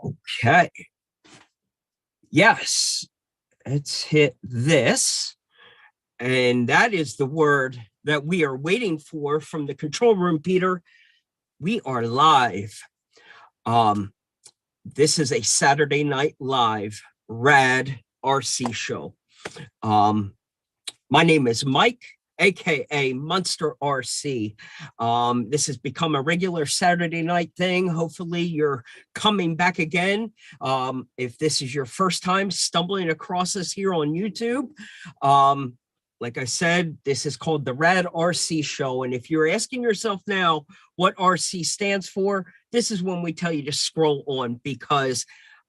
Okay. Yes, let's hit this. And that is the word that we are waiting for from the control room, Peter. We are live. This is a Saturday Night Live Rad Rc show. My name is Mike, aka Munster Rc. This has become a regular Saturday night thing. Hopefully you're coming back again. If this is your first time stumbling across us here on YouTube, like I said, this is called the Rad Rc Show. And if you're asking yourself now what RC stands for, this is when we tell you to scroll on, because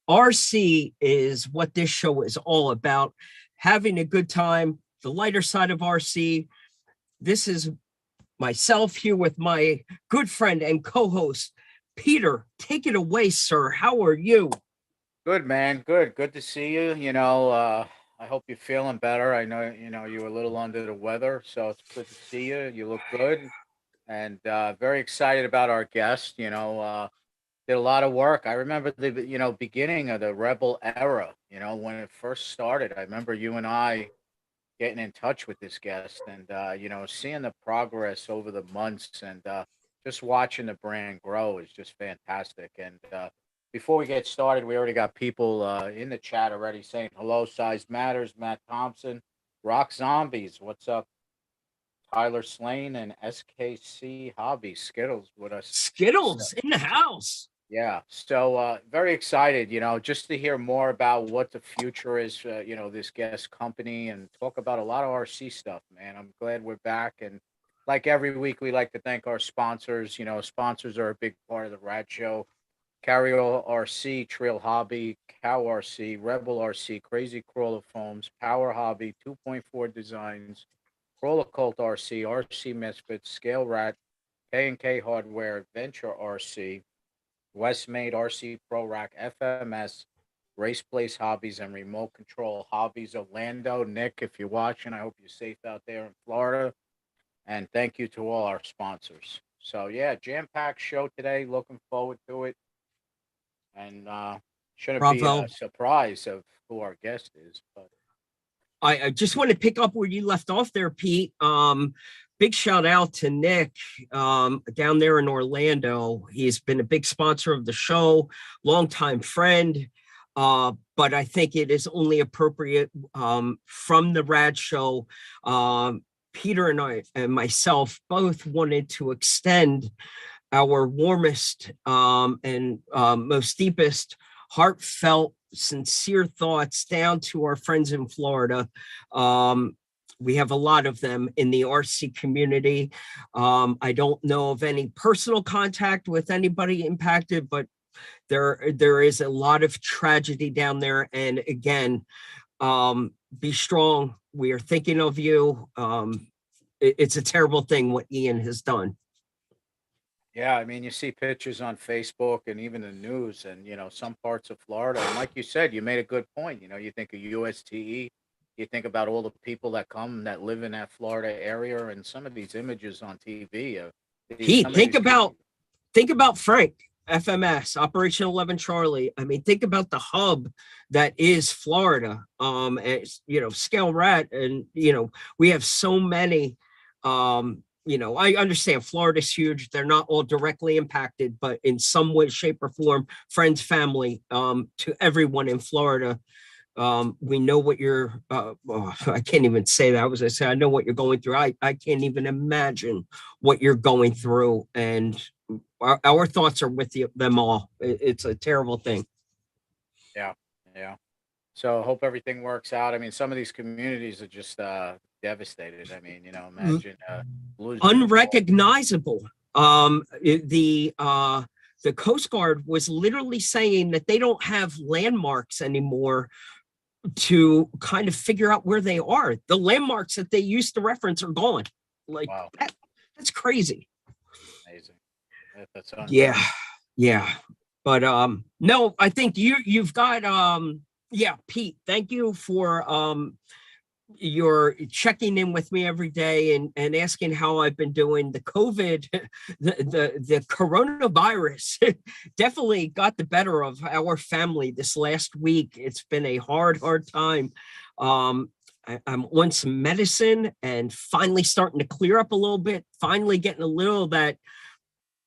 RC is what this show is all about. Having a good time, the lighter side of RC. This is myself here with my good friend and co-host, Peter. Take it away, sir. How are you? Good, man. Good to see you. I hope you're feeling better. I know, you were a little under the weather, so it's good to see you. You look good, and very excited about our guest. Did a lot of work. I remember the, beginning of the Rebel era, when it first started. I remember you and I getting in touch with this guest and, seeing the progress over the months and just watching the brand grow is just fantastic. And before we get started, we already got people in the chat already saying hello. Size Matters, Matt Thompson, Rock Zombies, what's up? Tyler Slane and SKC Hobby Skittles with us. Skittles in the house. Yeah, so very excited, just to hear more about what the future is, this guest company, and talk about a lot of RC stuff, man. I'm glad we're back. And like every week, we like to thank our sponsors. Sponsors are a big part of the Rad Show. Carryallrc, Treal Hobby, CowRc, Rebel RC, Crazy Crawler Foams, Powerhobby, 2.4 Designs, Roller Cult RC, RC Misfits, Scale Rat, KNK Hradware, Adventure RC, Wesmade, RC Prorack, FMS, Race Place Hobbies, and Remote Control Hobbies Orlando. Nick, if you're watching, I hope you're safe out there in Florida. And thank you to all our sponsors. So, yeah, jam-packed show today. Looking forward to it. And shouldn't be a surprise of who our guest is. But I just want to pick up where you left off there, Pete. Big shout out to Nick down there in Orlando. He's been a big sponsor of the show, longtime friend. But I think it is only appropriate from the Rad Show. Peter and I and myself both wanted to extend our warmest and most deepest, heartfelt, sincere thoughts down to our friends in Florida. We have a lot of them in the RC community. I don't know of any personal contact with anybody impacted, but there is a lot of tragedy down there. And again, be strong. We are thinking of you. It's a terrible thing what Ian has done. Yeah, I mean, you see pictures on Facebook and even the news, and some parts of Florida. And like you said, you made a good point. You think of USTE, you think about all the people that come that live in that Florida area, and some of these images on TV. Think about Frank, FMS, Operation 11 Charlie. I mean, think about the hub that is Florida. And, Scale Rat, and we have so many. I understand Florida's huge. They're not all directly impacted, but in some way, shape, or form, friends, family, to everyone in Florida. We know what you're, I can't even say that. I say, I know what you're going through. I can't even imagine what you're going through. And our thoughts are with them all. It's a terrible thing. Yeah. So I hope everything works out. I mean, some of these communities are just devastated. I mean, imagine losing unrecognizable. The Coast Guard was literally saying that they don't have landmarks anymore to kind of figure out where they are. The landmarks that they used to reference are gone. Like, wow. That's crazy. Amazing. That's yeah. But no, I think you've got Pete, thank you for you're checking in with me every day and asking how I've been doing. The COVID, the coronavirus definitely got the better of our family this last week. It's been a hard time. I'm on some medicine and finally starting to clear up a little bit, finally getting a little of that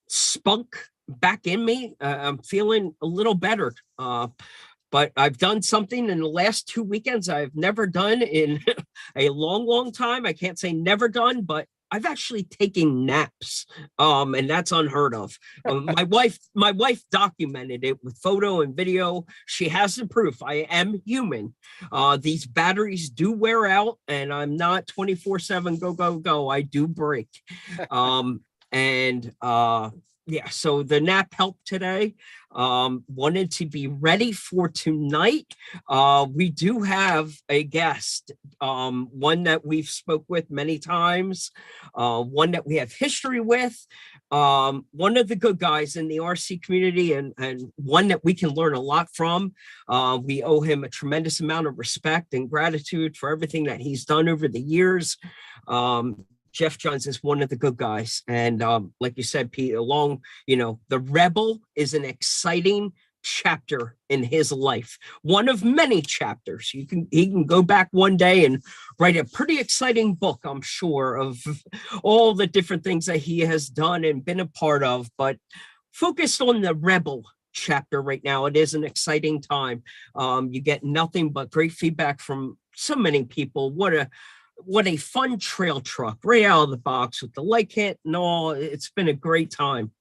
spunk back in me. I'm feeling a little better. But I've done something in the last 2 weekends I've never done in a long time. I can't say never done, but I've actually taken naps, and that's unheard of. My wife documented it with photo and video. She has the proof. I am human. These batteries do wear out, and I'm not 24/7 go. I do break, and yeah. So the nap helped today. Wanted to be ready for tonight. We do have a guest, one that we've spoke with many times, one that we have history with, one of the good guys in the RC community, and one that we can learn a lot from. We owe him a tremendous amount of respect and gratitude for everything that he's done over the years. Jeff Johns is one of the good guys. And like you said, Pete, the Rebel is an exciting chapter in his life. One of many chapters. He can go back one day and write a pretty exciting book, I'm sure, of all the different things that he has done and been a part of. But focused on the Rebel chapter right now, it is an exciting time. You get nothing but great feedback from so many people. What a fun trail truck, right out of the box with the light kit and all. It's been a great time.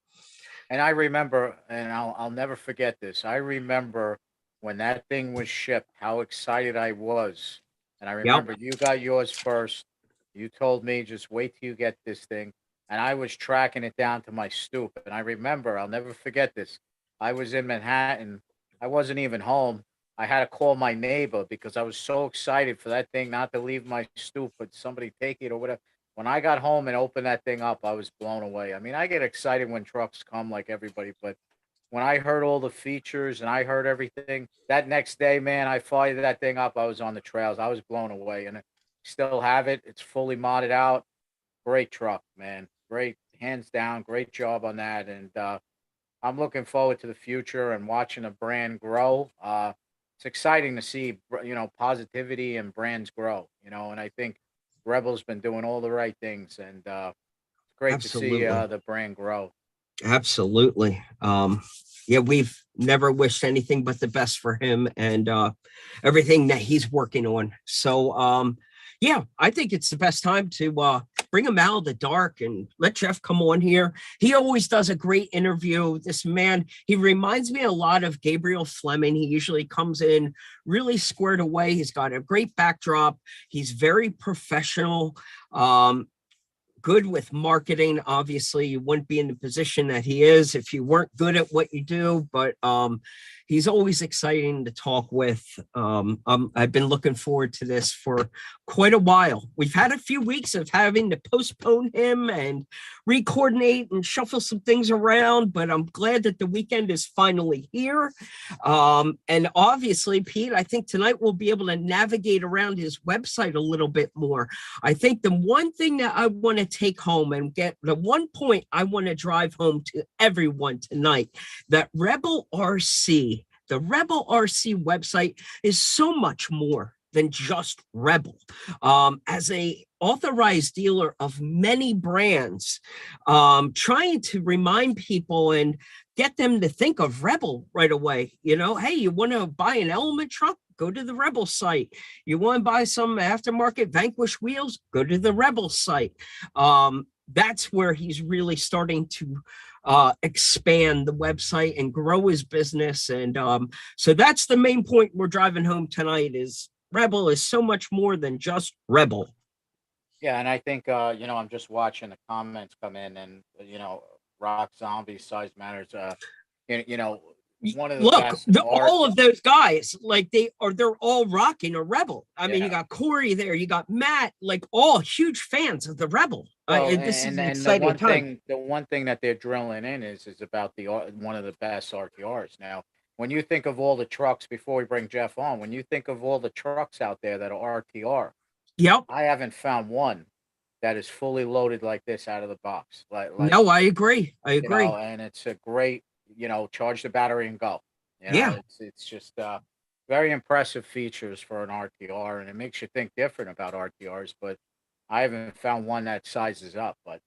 And I remember, and I'll never forget this. I remember when that thing was shipped, how excited I was. And I remember you got yours first. You told me, just wait till you get this thing. And I was tracking it down to my stoop. And I remember, I'll never forget this. I was in Manhattan. I wasn't even home. I had to call my neighbor because I was so excited for that thing not to leave my stoop, but somebody take it or whatever. When I got home and opened that thing up, I was blown away. I mean, I get excited when trucks come like everybody, but when I heard all the features and I heard everything, that next day, man, I fired that thing up. I was on the trails. I was blown away, and I still have it. It's fully modded out. Great truck, man. Great, hands down. Great job on that. And I'm looking forward to the future and watching the brand grow. It's exciting to see, positivity and brands grow, and I think Rebel's been doing all the right things, and it's great Absolutely. to see the brand grow. Absolutely. Yeah, we've never wished anything but the best for him and everything that he's working on. So, yeah, I think it's the best time to bring him out of the dark and let Jeff come on here. He always does a great interview. This man, he reminds me a lot of Gabriel Fleming. He usually comes in really squared away. He's got a great backdrop. He's very professional. Good with marketing. Obviously, you wouldn't be in the position that he is if you weren't good at what you do, but he's always exciting to talk with. I've been looking forward to this for quite a while. We've had a few weeks of having to postpone him and re-coordinate and shuffle some things around, but I'm glad that the weekend is finally here. And obviously, Pete, I think tonight we'll be able to navigate around his website a little bit more. I think the one thing that I want to take home and get the one point I want to drive home to everyone tonight, that Rebel RC, the Rebel RC website is so much more than just Rebel. As a authorized dealer of many brands, trying to remind people and get them to think of Rebel right away. Hey, you want to buy an Element truck? Go to the Rebel site. You want to buy some aftermarket Vanquish wheels? Go to the Rebel site. That's where he's really starting to expand the website and grow his business. And so that's the main point we're driving home tonight is Rebel is so much more than just Rebel. Yeah, and I think, I'm just watching the comments come in and, Rock Zombie, Size Matters, one of the best all of those guys, like they're all rocking a Rebel. I mean, you got Corey there, you got Matt, like all huge fans of the Rebel. This is an exciting time. The one thing that they're drilling in is about one of the best RTRs. Now, when you think of all the trucks, before we bring Jeff on, when you think of all the trucks out there that are RTR, Yep. I haven't found one that is fully loaded like this out of the box. No, I agree. I you know, agree. and it's a great, charge the battery and go. Yeah. It's just very impressive features for an RTR, and it makes you think different about RTRs. But I haven't found one that sizes up. But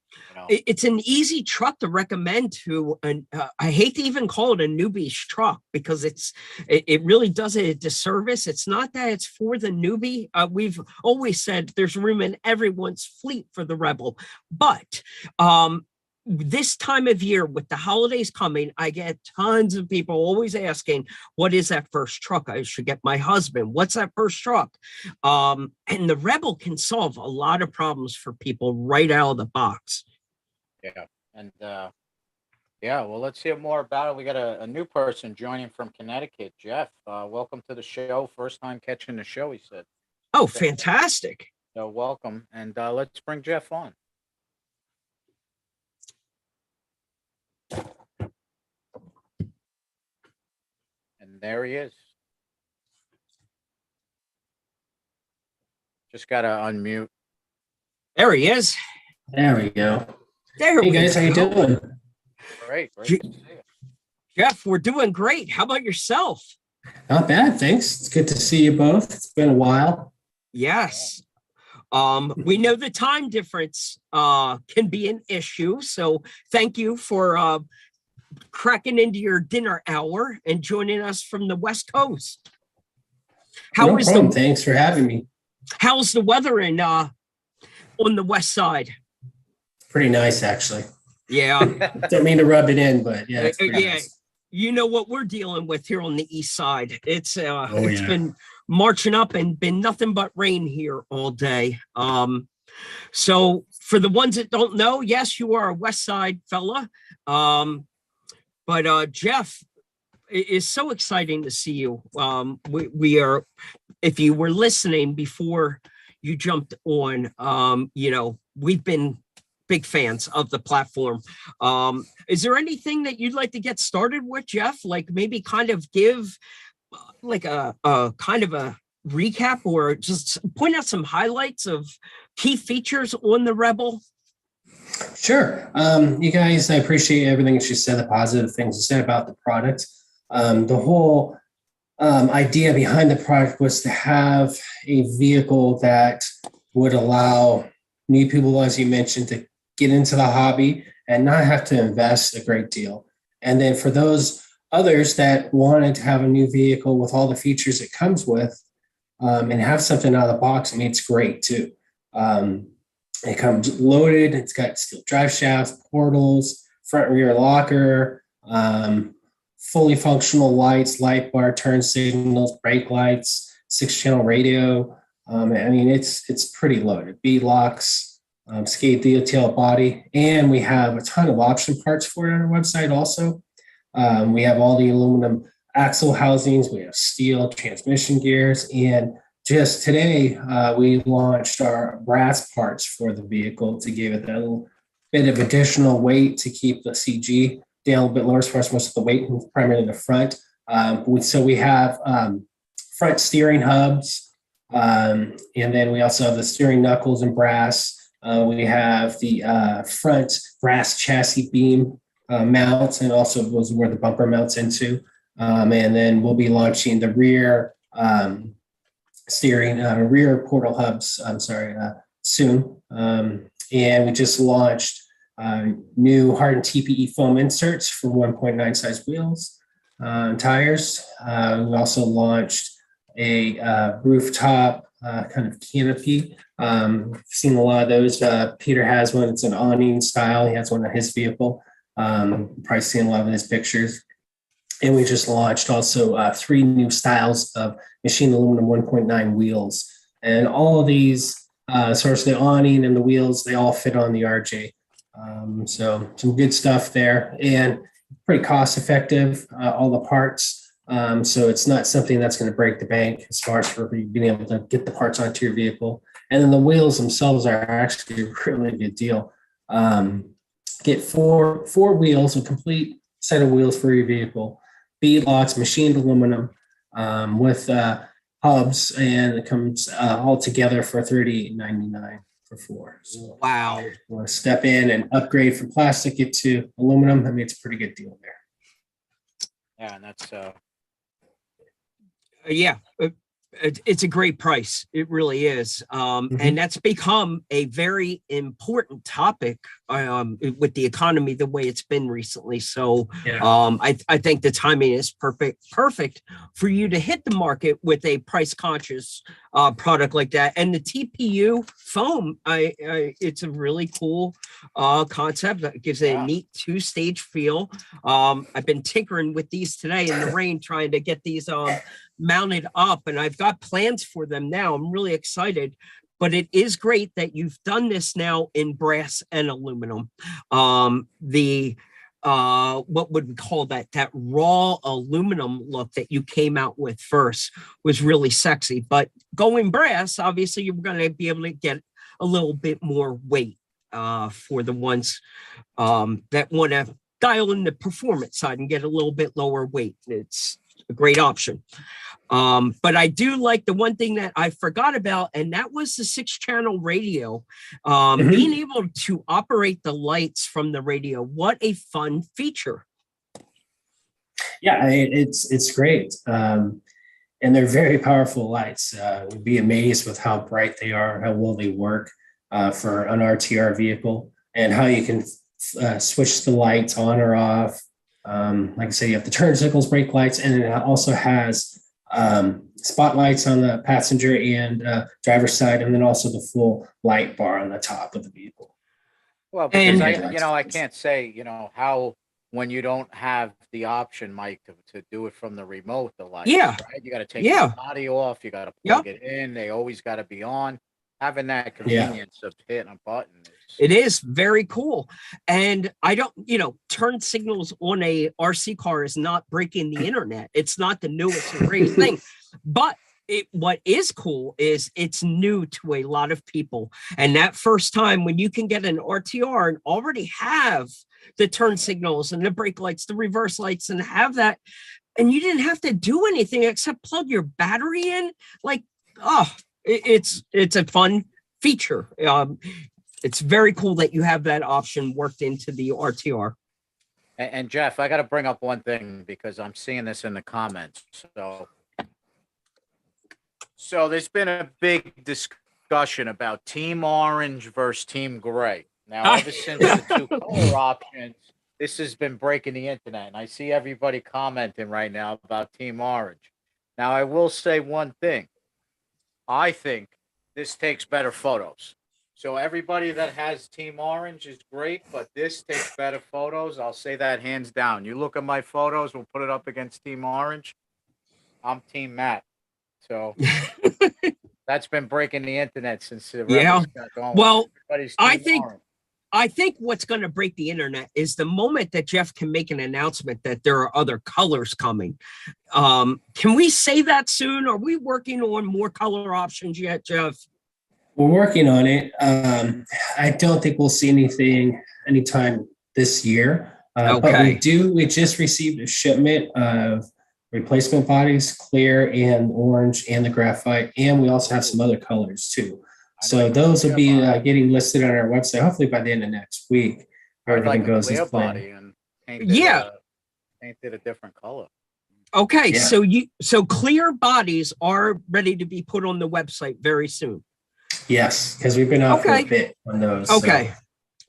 It's an easy truck to recommend to an I hate to even call it a newbie's truck because it really does it a disservice. It's not that it's for the newbie. We've always said there's room in everyone's fleet for the Rebel, but this time of year with the holidays coming, I get tons of people always asking, what is that first truck I should get my husband? What's that first truck? And the Rebel can solve a lot of problems for people right out of the box. Yeah. And well, let's hear more about it. We got a new person joining from Connecticut, Jeff. Welcome to the show. First time catching the show, he said. Oh, fantastic. So welcome. And let's bring Jeff on. And there he is. Just got to unmute. There he is. There we go. There Hey guys, how you doing? Great to see you. Jeff, we're doing great. How about yourself? Not bad, thanks. It's good to see you both. It's been a while. Yes. We know the time difference can be an issue. So thank you for cracking into your dinner hour and joining us from the West Coast. No problem. Thanks for having me. How's the weather in on the west side? Pretty nice, actually. Yeah. Don't mean to rub it in, but yeah. It's nice. You know what we're dealing with here on the east side. It's been marching up and been nothing but rain here all day. So for the ones that don't know, yes, you are a west side fella. But Jeff, it is so exciting to see you. We are, if you were listening before you jumped on, we've been big fans of the platform. Is there anything that you'd like to get started with, Jeff? Like maybe kind of give like a kind of a recap or just point out some highlights of key features on the Rebel? Sure. You guys, I appreciate everything that you said, the positive things you said about the product. The whole idea behind the product was to have a vehicle that would allow new people, as you mentioned, to get into the hobby and not have to invest a great deal. And then for those others that wanted to have a new vehicle with all the features it comes with and have something out of the box, I mean, it's great too. It comes loaded. It's got steel drive shafts, portals, front and rear locker, fully functional lights, light bar, turn signals, brake lights, 6-channel radio. I mean, it's pretty loaded. B-locks, skate detail body, and we have a ton of option parts for it on our website also. We have all the aluminum axle housings. We have steel transmission gears, and just today, we launched our brass parts for the vehicle to give it that little bit of additional weight to keep the CG down a little bit lower as far as most of the weight, primarily the front. So we have front steering hubs, and then we also have the steering knuckles in brass. We have the front brass chassis beam mounts, and also was where the bumper mounts into. And then we'll be launching the rear steering rear portal hubs, soon. And we just launched new hardened TPE foam inserts for 1.9 size wheels and tires. We also launched a rooftop kind of canopy. Seen a lot of those. Peter has one. It's an awning style. He has one on his vehicle. Probably seen a lot of his pictures. And we just launched also 3 new styles of machined aluminum 1.9 wheels. And all of these, as far as the awning and the wheels, they all fit on the RJ. So some good stuff there, and pretty cost effective, all the parts. So it's not something that's going to break the bank as far as for being able to get the parts onto your vehicle. And then the wheels themselves are actually a really good deal. Get four wheels, a complete set of wheels for your vehicle. Bead locks, machined aluminum, with hubs, and it comes all together for $38.99 for 4. So Wow. if you want to step in and upgrade from plastic into aluminum, I mean, it's a pretty good deal there. Yeah, and that's Yeah, it's a great price. It really is. And that's become a very important topic with the economy the way it's been recently. So I think the timing is perfect for you to hit the market with a price conscious product like that. And the TPU foam, it's a really cool concept that gives it a neat 2-stage feel. I've been tinkering with these today in the rain, trying to get these mounted up, and I've got plans for them now. I'm really excited, but it is great that you've done this now in brass and aluminum. What would we call that raw aluminum look that you came out with first was really sexy, but going brass, obviously you're going to be able to get a little bit more weight for the ones that want to dial in the performance side and get a little bit lower weight. It's a great option. But I do like the one thing that I forgot about, and that was the 6-channel radio. Being able to operate the lights from the radio. What a fun feature. Yeah, it's great. And they're very powerful lights. You'd be amazed with how bright they are, how well they work for an RTR vehicle, and how you can switch the lights on or off. Like I said, you have the turn signals, brake lights, and it also has spotlights on the passenger and driver's side, and then also the full light bar on the top of the vehicle. Well, because I can't say, how when you don't have the option, Mike, to do it from the remote, the lights, right? You got to take the body off, you got to plug it in, they always got to be on. Having that convenience of hitting a button. It is very cool. And I don't, turn signals on a RC car is not breaking the internet. It's not the newest and greatest thing. But what is cool is it's new to a lot of people. And that first time when you can get an RTR and already have the turn signals and the brake lights, the reverse lights, and have that, and you didn't have to do anything except plug your battery in, it's a fun feature. It's very cool that you have that option worked into the RTR. And Jeff, I got to bring up one thing because I'm seeing this in the comments. So there's been a big discussion about Team Orange versus Team Gray. Now, ever since the 2 color options, this has been breaking the internet. And I see everybody commenting right now about Team Orange. Now, I will say one thing. I think this takes better photos. So everybody that has Team Orange is great, but this takes better photos. I'll say that hands down. You look at my photos, we'll put it up against Team Orange. I'm Team Matt. So that's been breaking the internet since the got going. Well, I think what's going to break the internet is the moment that Jeff can make an announcement that there are other colors coming. Can we say that soon? Are we working on more color options yet, Jeff? We're working on it. I don't think we'll see anything anytime this year. But we just received a shipment of replacement bodies, clear and orange and the graphite, and we also have some other colors too. So those will be getting listed on our website hopefully by the end of next week. Everything goes as planned. Painted a different color. Okay, so clear bodies are ready to be put on the website very soon. Yes, because we've been out for a bit on those. Okay,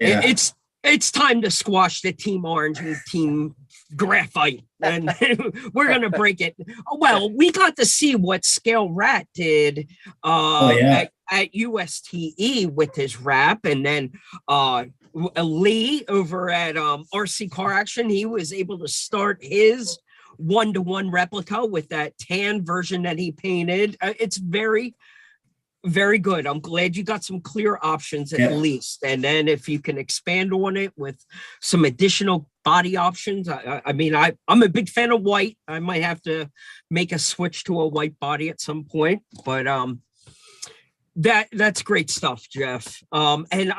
it's time to squash the Team Orange and Team Graphite, and we're gonna break it. Well, we got to see what Scale Rat did at USTE with his wrap, and then Lee over at Rccaraction, he was able to start his 1-to-1 replica with that tan version that he painted. It's very, very good. I'm glad you got some clear options at least. And then if you can expand on it with some additional body options. I mean, I'm a big fan of white. I might have to make a switch to a white body at some point, but that's great stuff, Jeff. And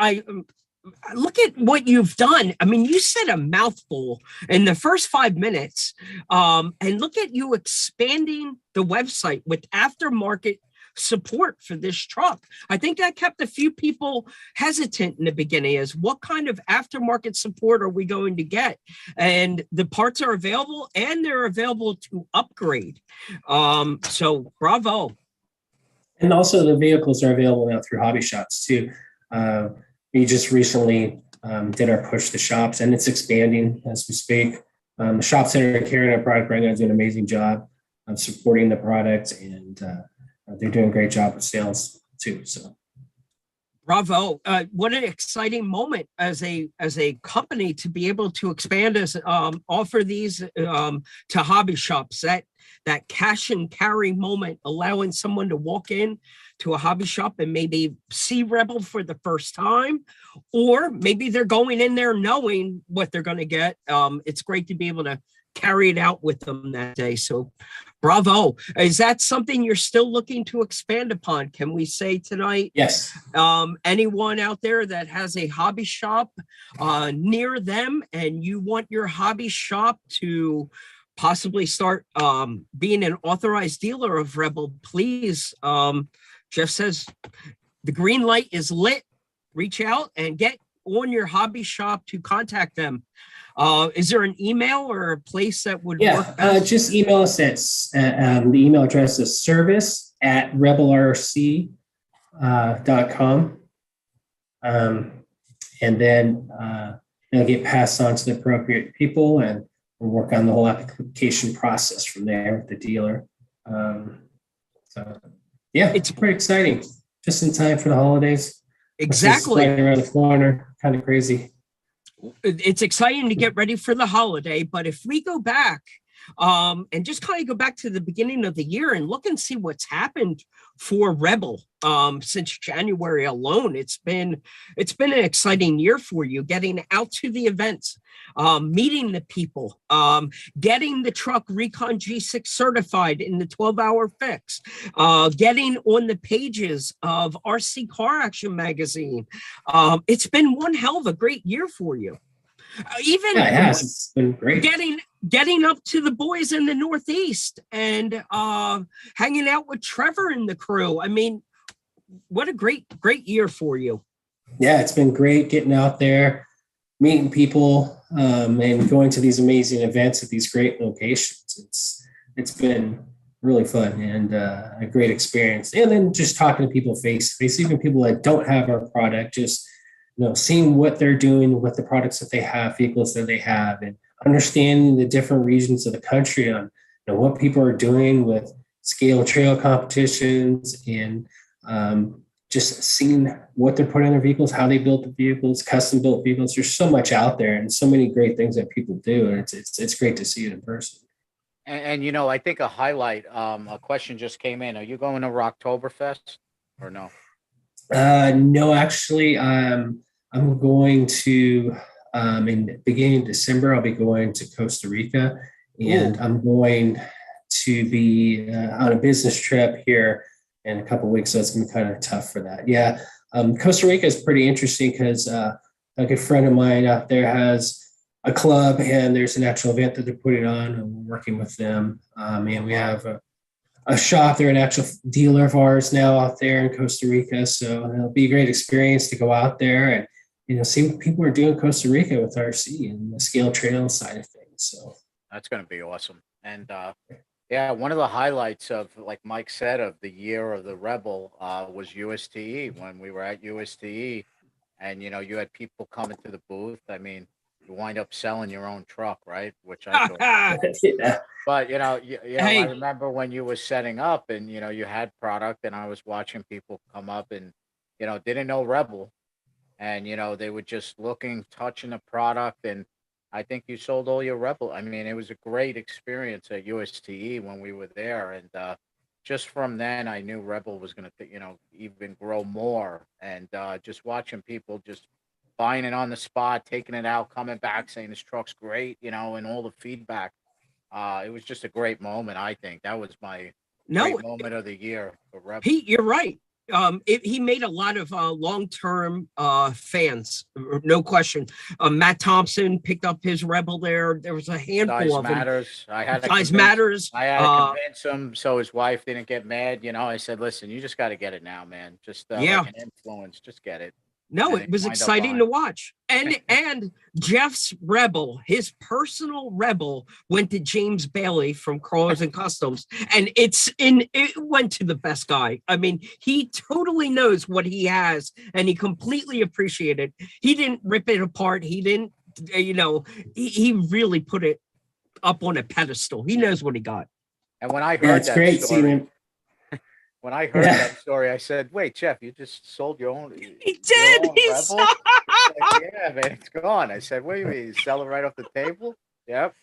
look at what you've done. I mean, you said a mouthful in the first 5 minutes. And look at you expanding the website with aftermarket support for this truck. I think that kept a few people hesitant in the beginning, is what kind of aftermarket support are we going to get? And the parts are available, and they're available to upgrade. So bravo. And also the vehicles are available now through hobby shops too. We just recently did our push to shops, and it's expanding as we speak. The shops that are carrying our product right now do an amazing job of supporting the product, and they're doing a great job with sales too. So, bravo! What an exciting moment as a company to be able to expand us, offer these to hobby shops. That cash and carry moment, allowing someone to walk in to a hobby shop and maybe see Rebel for the first time, or maybe they're going in there knowing what they're going to get. It's great to be able to carry it out with them that day. So bravo. Is that something you're still looking to expand upon? Can we say tonight? yes. Anyone out there that has a hobby shop near them, and you want your hobby shop to possibly start being an authorized dealer of Rebel, please, Jeff says the green light is lit. Reach out and get on your hobby shop to contact them. Is there an email or a place that would work best? Just email us at the email address is service@rebelrc.com. And then it'll get passed on to the appropriate people, and we'll work on the whole application process from there with the dealer. So yeah, it's pretty exciting. Just in time for the holidays. Exactly. Right around the corner, kind of crazy. It's exciting to get ready for the holiday, but if we go back and just kind of go back to the beginning of the year and look and see what's happened for Rebel since January alone, it's been an exciting year for you, getting out to the events, meeting the people, getting the truck Recon G6 certified in the 12-hour fix, getting on the pages of Rccaraction magazine. It's been one hell of a great year for you. Even it has. It's been great. Getting up to the boys in the Northeast and hanging out with Trevor and the crew. I mean, what a great year for you. Yeah, it's been great getting out there, meeting people, and going to these amazing events at these great locations. It's been really fun and a great experience. And then just talking to people face to face, even people that don't have our product, just seeing what they're doing with the products that they have, vehicles that they have, and understanding the different regions of the country on what people are doing with scale trail competitions, and just seeing what they're putting in their vehicles, how they built the vehicles, custom built vehicles. There's so much out there and so many great things that people do, and it's great to see it in person. And I think a highlight, a question just came in. Are you going to Rocktoberfest or no? No, actually, I'm going to, in the beginning of December, I'll be going to Costa Rica, and I'm going to be on a business trip here in a couple of weeks. So it's going to be kind of tough for that. Yeah. Costa Rica is pretty interesting because a good friend of mine out there has a club, and there's an actual event that they're putting on, and we're working with them. And we have a shop. They're an actual dealer of ours now out there in Costa Rica. So it'll be a great experience to go out there and see what people are doing in Costa Rica with RC and the scale trail side of things. So that's going to be awesome. And yeah, one of the highlights of, like Mike said, of the year of the Rebel was USTE. When we were at USTE, and you had people coming to the booth. I mean, you wind up selling your own truck, right? Which I thought. yeah. But Hey. I remember when you were setting up, and you had product, and I was watching people come up and didn't know Rebel, and they were just looking, touching the product, and I think you sold all your Rebel. I mean, it was a great experience at USTE when we were there, and just from then I knew Rebel was going to even grow more, and just watching people just buying it on the spot, taking it out, coming back, saying this truck's great, and all the feedback. It was just a great moment. I think that was my great moment of the year for Rebel. Pete, you're right. He made a lot of long-term fans, no question. Matt Thompson picked up his Rebel there. There was a handful Size of them. matters. I had to Size convince, matters. I had to convince him so his wife didn't get mad. You know, I said, listen, you just got to get it now, man. Just Yeah. like an influence, just get it. No, And it he was wind up exciting buying. to watch. And Jeff's Rebel, his personal Rebel, went to James Bailey from Crawlers and Customs, and it went to the best guy. I mean, he totally knows what he has, and he completely appreciated it. He didn't rip it apart. He didn't, he really put it up on a pedestal. He knows what he got. And when I Yeah, heard it's that great story, seeing him. when I heard that story, I said, "Wait, Jeff, you just sold your own." He did. Rebel? Like, yeah, man, it's gone. I said, "What do you mean? You sell it right off the table?" Yep.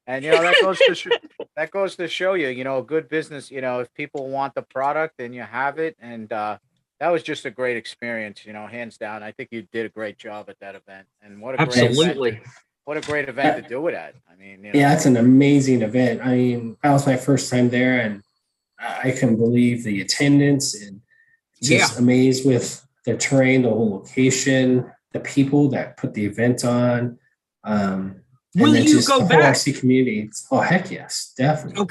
And that goes to show you, a good business. If people want the product, then you have it. And that was just a great experience. Hands down. I think you did a great job at that event. And what a Absolutely. great event, what a great event to do it at. I mean, Yeah, it's an amazing event. I mean, that was my first time there, and I couldn't believe the attendance, and just amazed with the terrain, the whole location, the people that put the event on. Will you go the back? whole RC community. Oh, heck yes, definitely.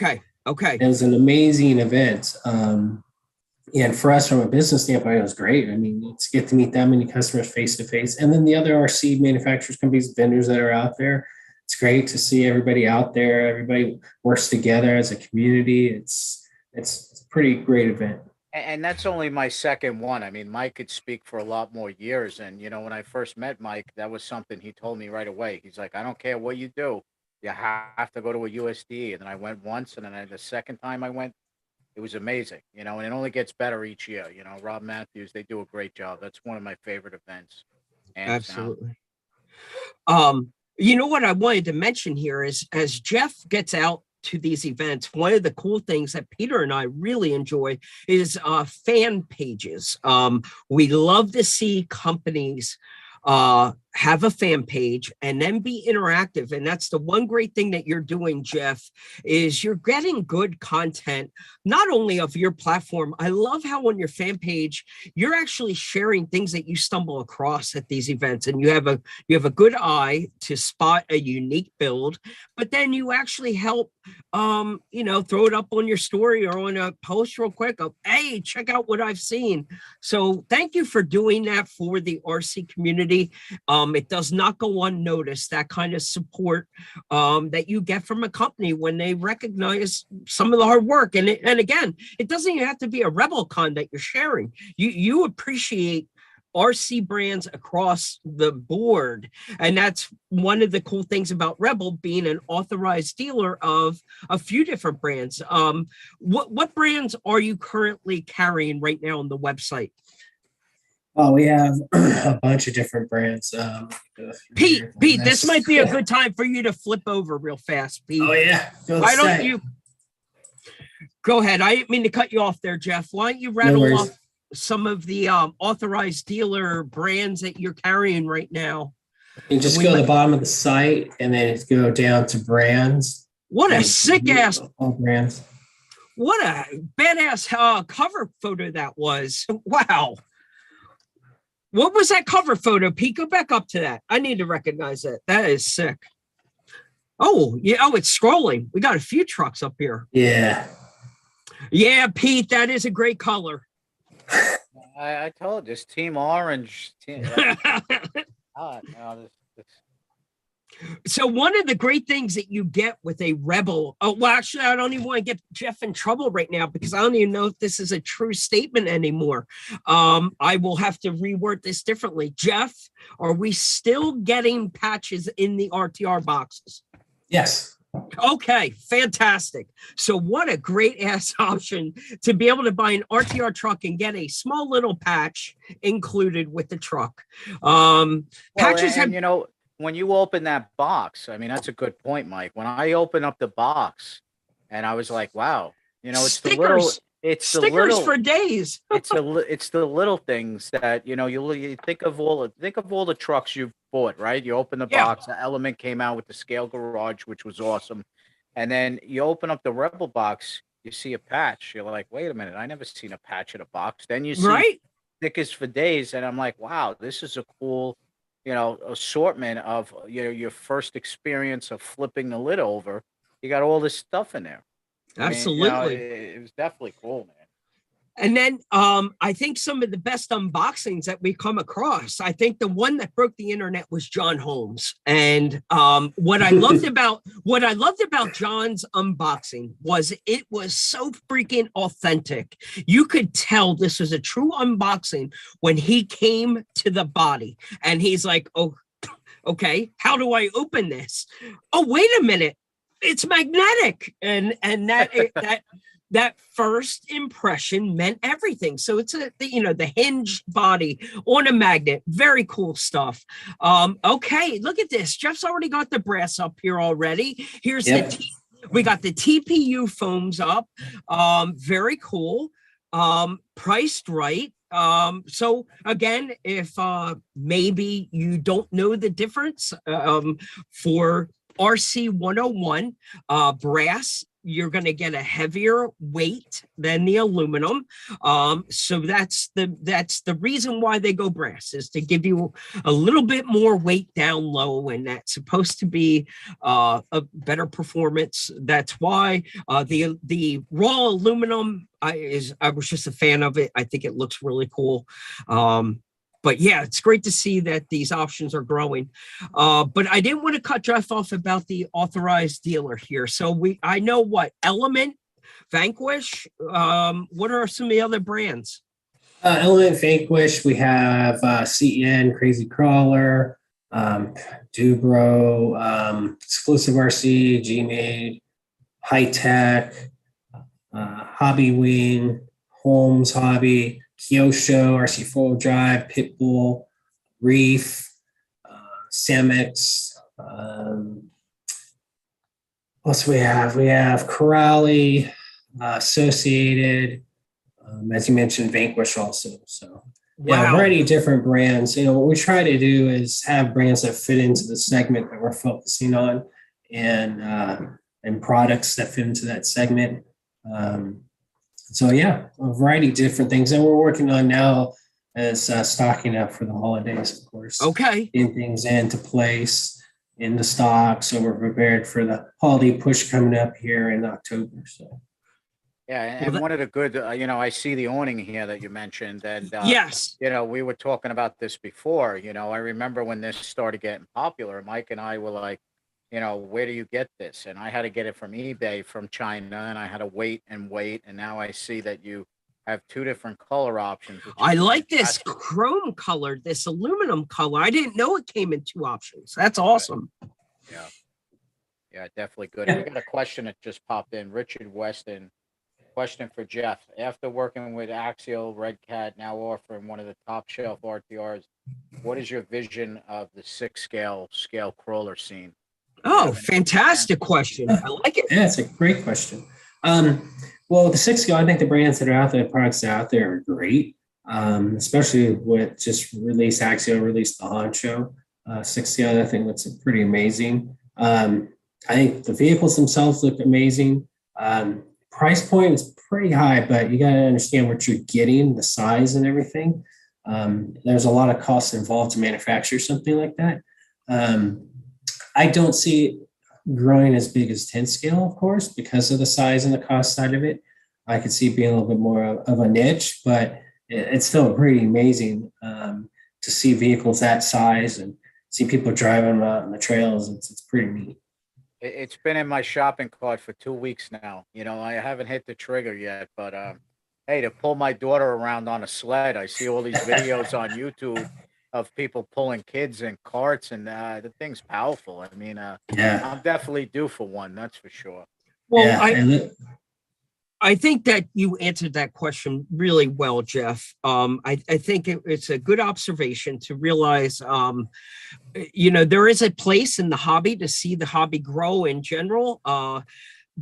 Okay. It was an amazing event. And for us, from a business standpoint, it was great. I mean, to get to meet that many customers face to face, and then the other RC manufacturers, companies, vendors that are out there. It's great to see everybody out there. Everybody works together as a community. It's a pretty great event. And that's only my second one. I mean, Mike could speak for a lot more years. And, when I first met Mike, that was something he told me right away. He's like, I don't care what you do. You have to go to a USD. And then I went once. And then the second time I went, it was amazing, and it only gets better each year. Rob Matthews, they do a great job. That's one of my favorite events. Absolutely. What I wanted to mention here is, as Jeff gets out to these events, one of the cool things that Peter and I really enjoy is fan pages. We love to see companies have a fan page and then be interactive. And that's the one great thing that you're doing, Jeff, is you're getting good content, not only of your platform. I love how on your fan page, you're actually sharing things that you stumble across at these events. And you have a good eye to spot a unique build, but then you actually help, throw it up on your story or on a post real quick of, hey, check out what I've seen. So thank you for doing that for the RC community. It does not go unnoticed, that kind of support that you get from a company when they recognize some of the hard work. And again, it doesn't even have to be a RebelCon that you're sharing. You appreciate RC brands across the board. And that's one of the cool things about Rebel being an authorized dealer of a few different brands. What brands are you currently carrying right now on the website? Oh, we have a bunch of different brands. Pete, this might be a good time for you to flip over real fast, Pete. Oh, yeah. Why don't you go ahead? I didn't mean to cut you off there, Jeff. Why don't you rattle off some of the authorized dealer brands that you're carrying right now? You just go to the bottom of the site and then go down to brands. What a sick ass brands. What a badass cover photo that was. Wow. What was that cover photo, Pete? Go back up to that. I need to recognize that. That is sick. Oh, yeah. Oh, it's scrolling. We got a few trucks up here. Yeah. Yeah, Pete, that is a great color. I told you, this Team Orange. So one of the great things that you get with a Rebel, actually, I don't even want to get Jeff in trouble right now because I don't even know if this is a true statement anymore. I will have to reword this differently. Jeff, are we still getting patches in the RTR boxes? Yes. Okay, fantastic. So what a great ass option to be able to buy an RTR truck and get a small little patch included with the truck. Patches have, when you open that box, I mean, that's a good point, Mike. When I open up the box and I was like, wow, it's stickers. Stickers for days. it's the little things that, you think of all the trucks you've bought, right? You open the box, the Element came out with the scale garage, which was awesome. And then you open up the Rebel box, you see a patch. You're like, wait a minute, I never seen a patch in a box. Then you see Right? stickers for days, and I'm like, wow, this is a cool, assortment of your first experience of flipping the lid over. You got all this stuff in there. I mean, Absolutely. it was definitely cool, man. And then I think some of the best unboxings that we come across, I think the one that broke the internet was John Holmes. And what I loved about John's unboxing was it was so freaking authentic. You could tell this was a true unboxing when he came to the body and he's like, oh, okay, how do I open this? Oh, wait a minute. It's magnetic. And that first impression meant everything. So it's the hinged body on a magnet. Very cool stuff. Okay, look at this. Jeff's already got the brass up here already. Here's we got the TPU foams up. Very cool. Priced right. So again, if maybe you don't know the difference for RC 101 brass, you're going to get a heavier weight than the aluminum. So that's the reason why they go brass, is to give you a little bit more weight down low, and that's supposed to be a better performance. That's why the raw aluminum I was just a fan of it. I think it looks really cool. But yeah, it's great to see that these options are growing. But I didn't want to cut Jeff off about the authorized dealer here. So I know what Element, Vanquish. What are some of the other brands? Element, Vanquish. We have CN, Crazy Crawler, Dubro, Exclusive RC, Gmade, High Tech, Hobby Wing, Holmes Hobby, Kyosho, RC Full Drive, Pitbull, Reef, Samex. What else we have? We have Corrali, Associated, as you mentioned, Vanquish also. So yeah, a variety of different brands. What we try to do is have brands that fit into the segment that we're focusing on, and products that fit into that segment. So yeah, a variety of different things that we're working on now as stocking up for the holidays, of course. Okay. Getting things into place, into stock, so we're prepared for the holiday push coming up here in October. So. Yeah, and one of the good, I see the awning here that you mentioned, and yes, we were talking about this before. I remember when this started getting popular, Mike and I were like, where do you get this? And I had to get it from eBay from China, and I had to wait. And now I see that you have two different color options. I like this chrome color, this aluminum color. I didn't know it came in two options. That's awesome. Yeah, definitely good. And we got a question that just popped in. Richard Weston, question for Jeff. After working with Axial, Red Cat, now offering one of the top shelf RTRs, what is your vision of the 6-scale crawler scene? Oh, fantastic question. I like it. Yeah, it's a great question. Well, the 6-scale, I think the brands that are out there, the products that are out there are great, especially with just Axial released the Honcho 6-scale. I think looks pretty amazing. I think the vehicles themselves look amazing. Price point is pretty high, but you got to understand what you're getting, the size and everything. There's a lot of costs involved to manufacture something like that. I don't see it growing as big as 10 scale, of course, because of the size and the cost side of it. I could see it being a little bit more of a niche, but it's still pretty amazing to see vehicles that size and see people driving them out on the trails. It's pretty neat. It's been in my shopping cart for 2 weeks now. I haven't hit the trigger yet, but hey, to pull my daughter around on a sled, I see all these videos on YouTube of people pulling kids in carts, and the thing's powerful. I mean, I'm definitely due for one, that's for sure. Well, yeah, I think that you answered that question really well, Jeff. I think it's a good observation to realize, there is a place in the hobby to see the hobby grow in general,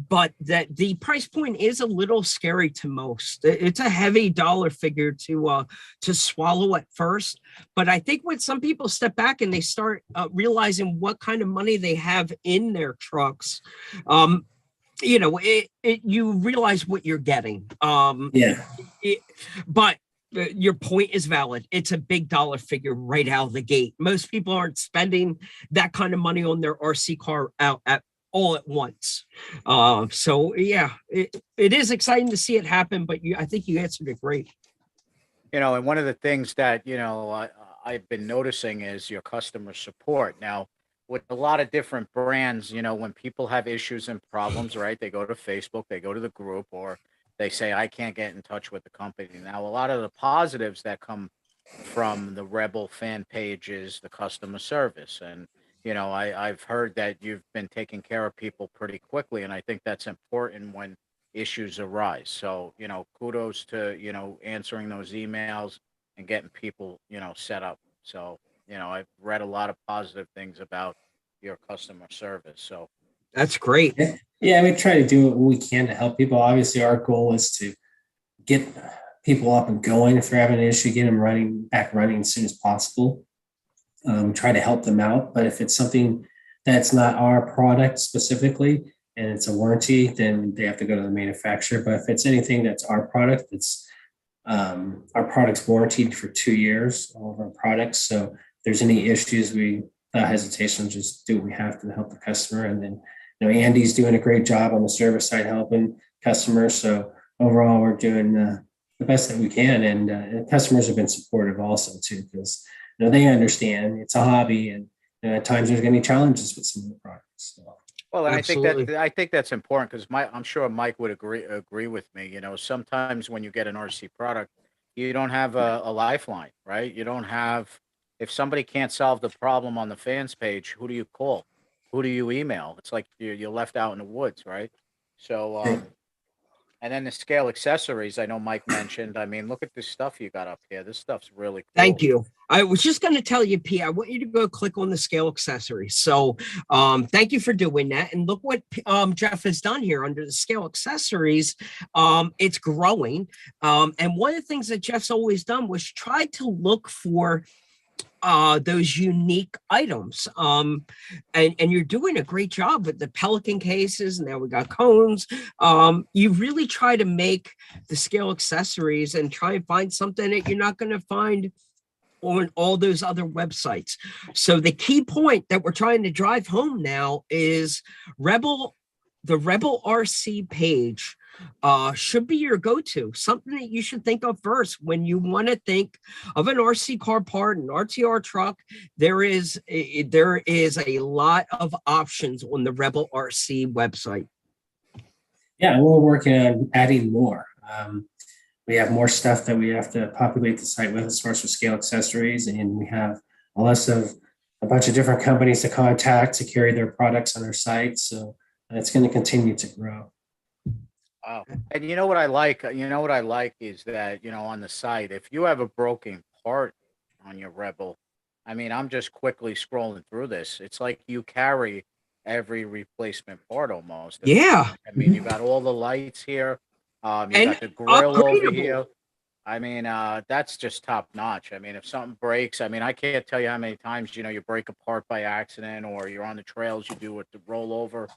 but that the price point is a little scary to most. It's a heavy dollar figure to swallow at first. But I think when some people step back and they start realizing what kind of money they have in their trucks, you know, you realize what you're getting. Yeah. But your point is valid. It's a big dollar figure right out of the gate. Most people aren't spending that kind of money on their RC car out at all at once. So yeah, it is exciting to see it happen, but I think you answered it great. You know, and one of the things that, you know, I've been noticing is your customer support. Now, with a lot of different brands, you know, when people have issues and problems, right, they go to Facebook, they go to the group, or they say, I can't get in touch with the company. Now, a lot of the positives that come from the Rebel fan page is the customer service. And, you know, I've heard that you've been taking care of people pretty quickly. And I think that's important when issues arise. So, you know, kudos to, you know, answering those emails and getting people, you know, set up. So, you know, I've read a lot of positive things about your customer service. So that's great. Yeah, we try to do what we can to help people. Obviously, our goal is to get people up and going. If they're having an issue, get them back running as soon as possible. Try to help them out. But if it's something that's not our product specifically and it's a warranty, then they have to go to the manufacturer. But if it's anything that's our product, it's our product's warranted for 2 years, all of our products. So if there's any issues, we without hesitation just do what we have to help the customer. And then, you know, Andy's doing a great job on the service side helping customers. So overall, we're doing the best that we can, and customers have been supportive also too, because you know they understand it's a hobby, and at times there's going to be challenges with some of the products. So. Well, and Absolutely. I think that's important because I'm sure Mike would agree with me. You know, sometimes when you get an RC product, you don't have a lifeline, right? You don't have, if somebody can't solve the problem on the fans page, who do you call? Who do you email? It's like you're left out in the woods, right? So, and then the scale accessories, I know Mike mentioned. I mean, look at this stuff you got up here. This stuff's really cool. Thank you. I was just going to tell you, P, I want you to go click on the scale accessories. So thank you for doing that. And look what Jeff has done here under the scale accessories. It's growing. And one of the things that Jeff's always done was try to look for those unique items. And you're doing a great job with the Pelican cases. Now we got cones. You really try to make the scale accessories and try and find something that you're not going to find on all those other websites. So the key point that we're trying to drive home now is the Rebel RC page should be your go-to, something that you should think of first when you want to think of an RC car part, an RTR truck. There is a lot of options on the Rebel RC website. Yeah, we're working on adding more. We have more stuff that we have to populate the site with as far as for scale accessories, and we have a list of a bunch of different companies to contact to carry their products on our site. So it's going to continue to grow. Wow. And you know what I like? You know what I like is that, you know, on the site, if you have a broken part on your Rebel, I mean, I'm just quickly scrolling through this. It's like you carry every replacement part almost. Yeah. I mean, you got all the lights here. You got the grill over here. I mean, that's just top notch. I mean, if something breaks, I mean, I can't tell you how many times, you know, you break a part by accident, or you're on the trails, you do it to roll over.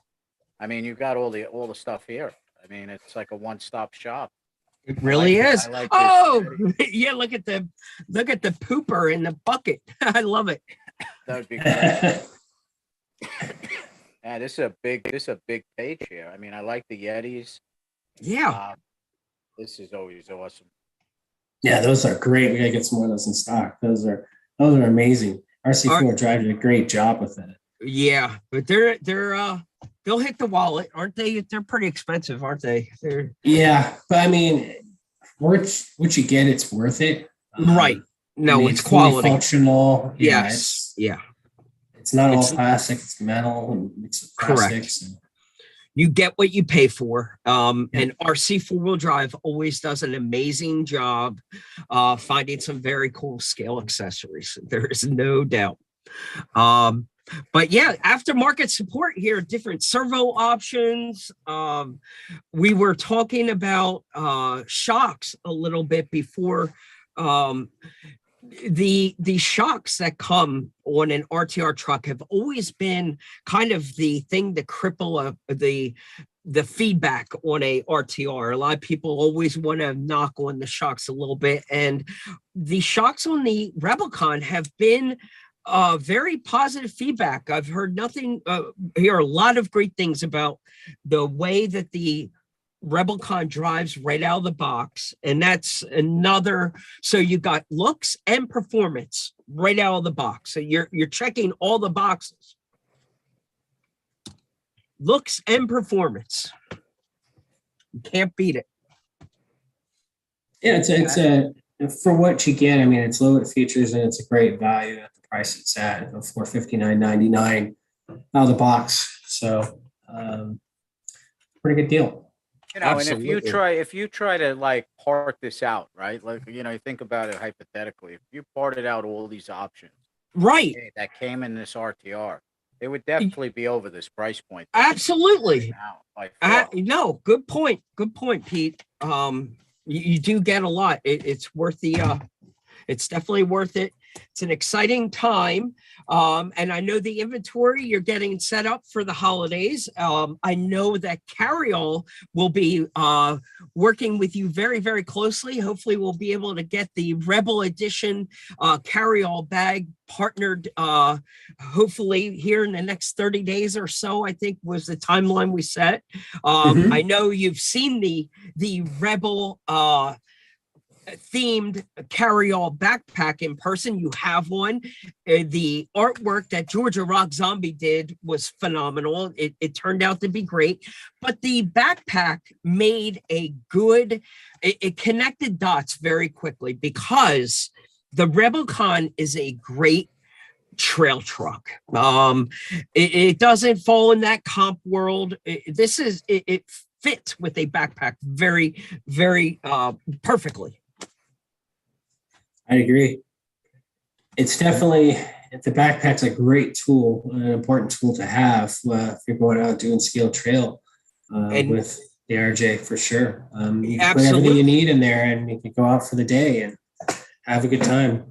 I mean, you've got all the stuff here. I mean, it's like a one-stop shop. It really is. Yeah, look at the pooper in the bucket. I love it. That would be great. Yeah, this is a big page here. I mean, I like the Yetis. Yeah. This is always awesome. Yeah, those are great. We gotta get some more of those in stock. Those are amazing. RC4 Drive did a great job with it. Yeah, but they'll hit the wallet, aren't they? They're pretty expensive, aren't they? Yeah, but I mean, what you get, it's worth it. Right. No, I mean, it's quality. Functional. Yes. Yeah. It's not all plastic. It's metal and mixed with plastics. Correct. You get what you pay for. And RC 4-wheel drive always does an amazing job finding some very cool scale accessories. There is no doubt. But yeah, aftermarket support here, different servo options. We were talking about shocks a little bit before. The shocks that come on an RTR truck have always been kind of the thing to cripple the feedback on a RTR. A lot of people always want to knock on the shocks a little bit, and the shocks on the RebelCon have been very positive feedback. I've heard nothing, hear a lot of great things about the way that the RebelCon drives right out of the box. And that's another, so you got looks and performance right out of the box. So you're checking all the boxes. Looks and performance. You can't beat it. Yeah, it's a for what you get. I mean, it's loaded features and it's a great value at the price it's at, $459.99 out of the box. So, pretty good deal. You know, Absolutely. and if you try to like part this out, right? Like, you know, you think about it hypothetically. If you parted out all these options, Right. that came in this RTR, it would definitely be over this price point. Absolutely. Now, by far. No, good point. Good point, Pete. You do get a lot. It's worth the, it's definitely worth it. It's an exciting time. And I know the inventory you're getting set up for the holidays. I know that Carryall will be working with you very, very closely. Hopefully we'll be able to get the Rebel Edition Carryall bag partnered, hopefully here in the next 30 days or so, I think was the timeline we set. I know you've seen the Rebel themed Carryall backpack in person. You have one. The artwork that Georgia Rock Zombie did was phenomenal. It turned out to be great, but the backpack made a good, it connected dots very quickly because the RebelCon is a great trail truck. It doesn't fall in that comp world. It fits with a backpack very, very perfectly. I agree. It's definitely, the backpack's a great tool, an important tool to have if you're going out doing scale trail with the RJ for sure. You can put everything you need in there and you can go out for the day and have a good time.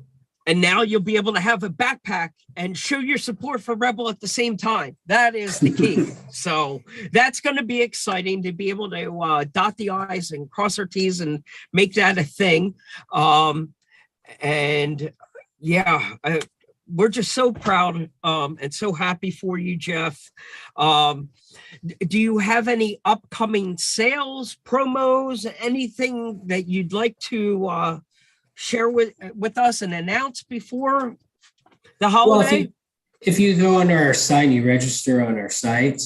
And now you'll be able to have a backpack and show your support for Rebel at the same time. That is the key. So that's going to be exciting to be able to dot the I's and cross our T's and make that a thing. And yeah, we're just so proud and so happy for you, Jeff. Do you have any upcoming sales, promos, anything that you'd like to share with us and announce before the holiday? Well, if you go on our site, you register on our site,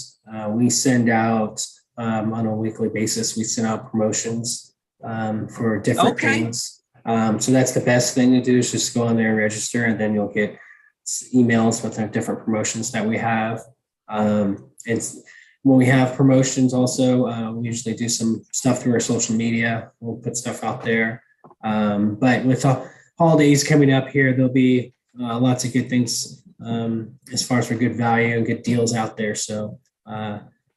we send out on a weekly basis, we send out promotions for different things. So that's the best thing to do is just go on there and register, and then you'll get emails with the different promotions that we have. And when we have promotions also, we usually do some stuff through our social media. We'll put stuff out there. But with the holidays coming up here, there'll be lots of good things as far as for good value and good deals out there. So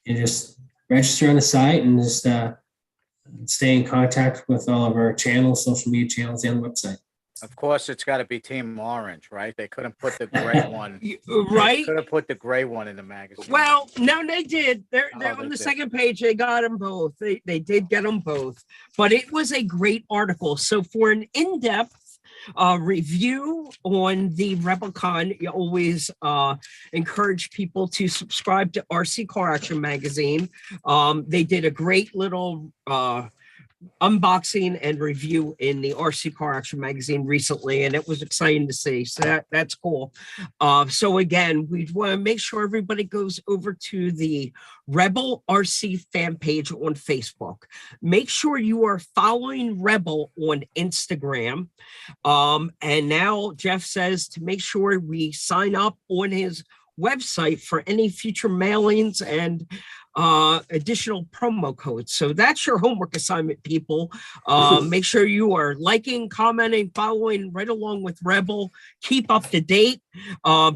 you just register on the site and just stay in contact with all of our channels, social media channels, and website. Of course, it's got to be Team Orange, right? They couldn't put the gray one. Right? They could have put the gray one in the magazine. Well, no, they did. They're on the second page. They got them both. They did get them both. But it was a great article. So for an in-depth review on the RebelCon, you always encourage people to subscribe to Rccaraction magazine. They did a great little unboxing and review in the Rccaraction magazine recently, and it was exciting to see. So that's cool. So again, we want to make sure everybody goes over to the Rebel RC fan page on Facebook. Make sure you are following Rebel on Instagram. And now Jeff says to make sure we sign up on his website for any future mailings and additional promo codes. So that's your homework assignment, people. Make sure you are liking, commenting, following right along with Rebel. Keep up to date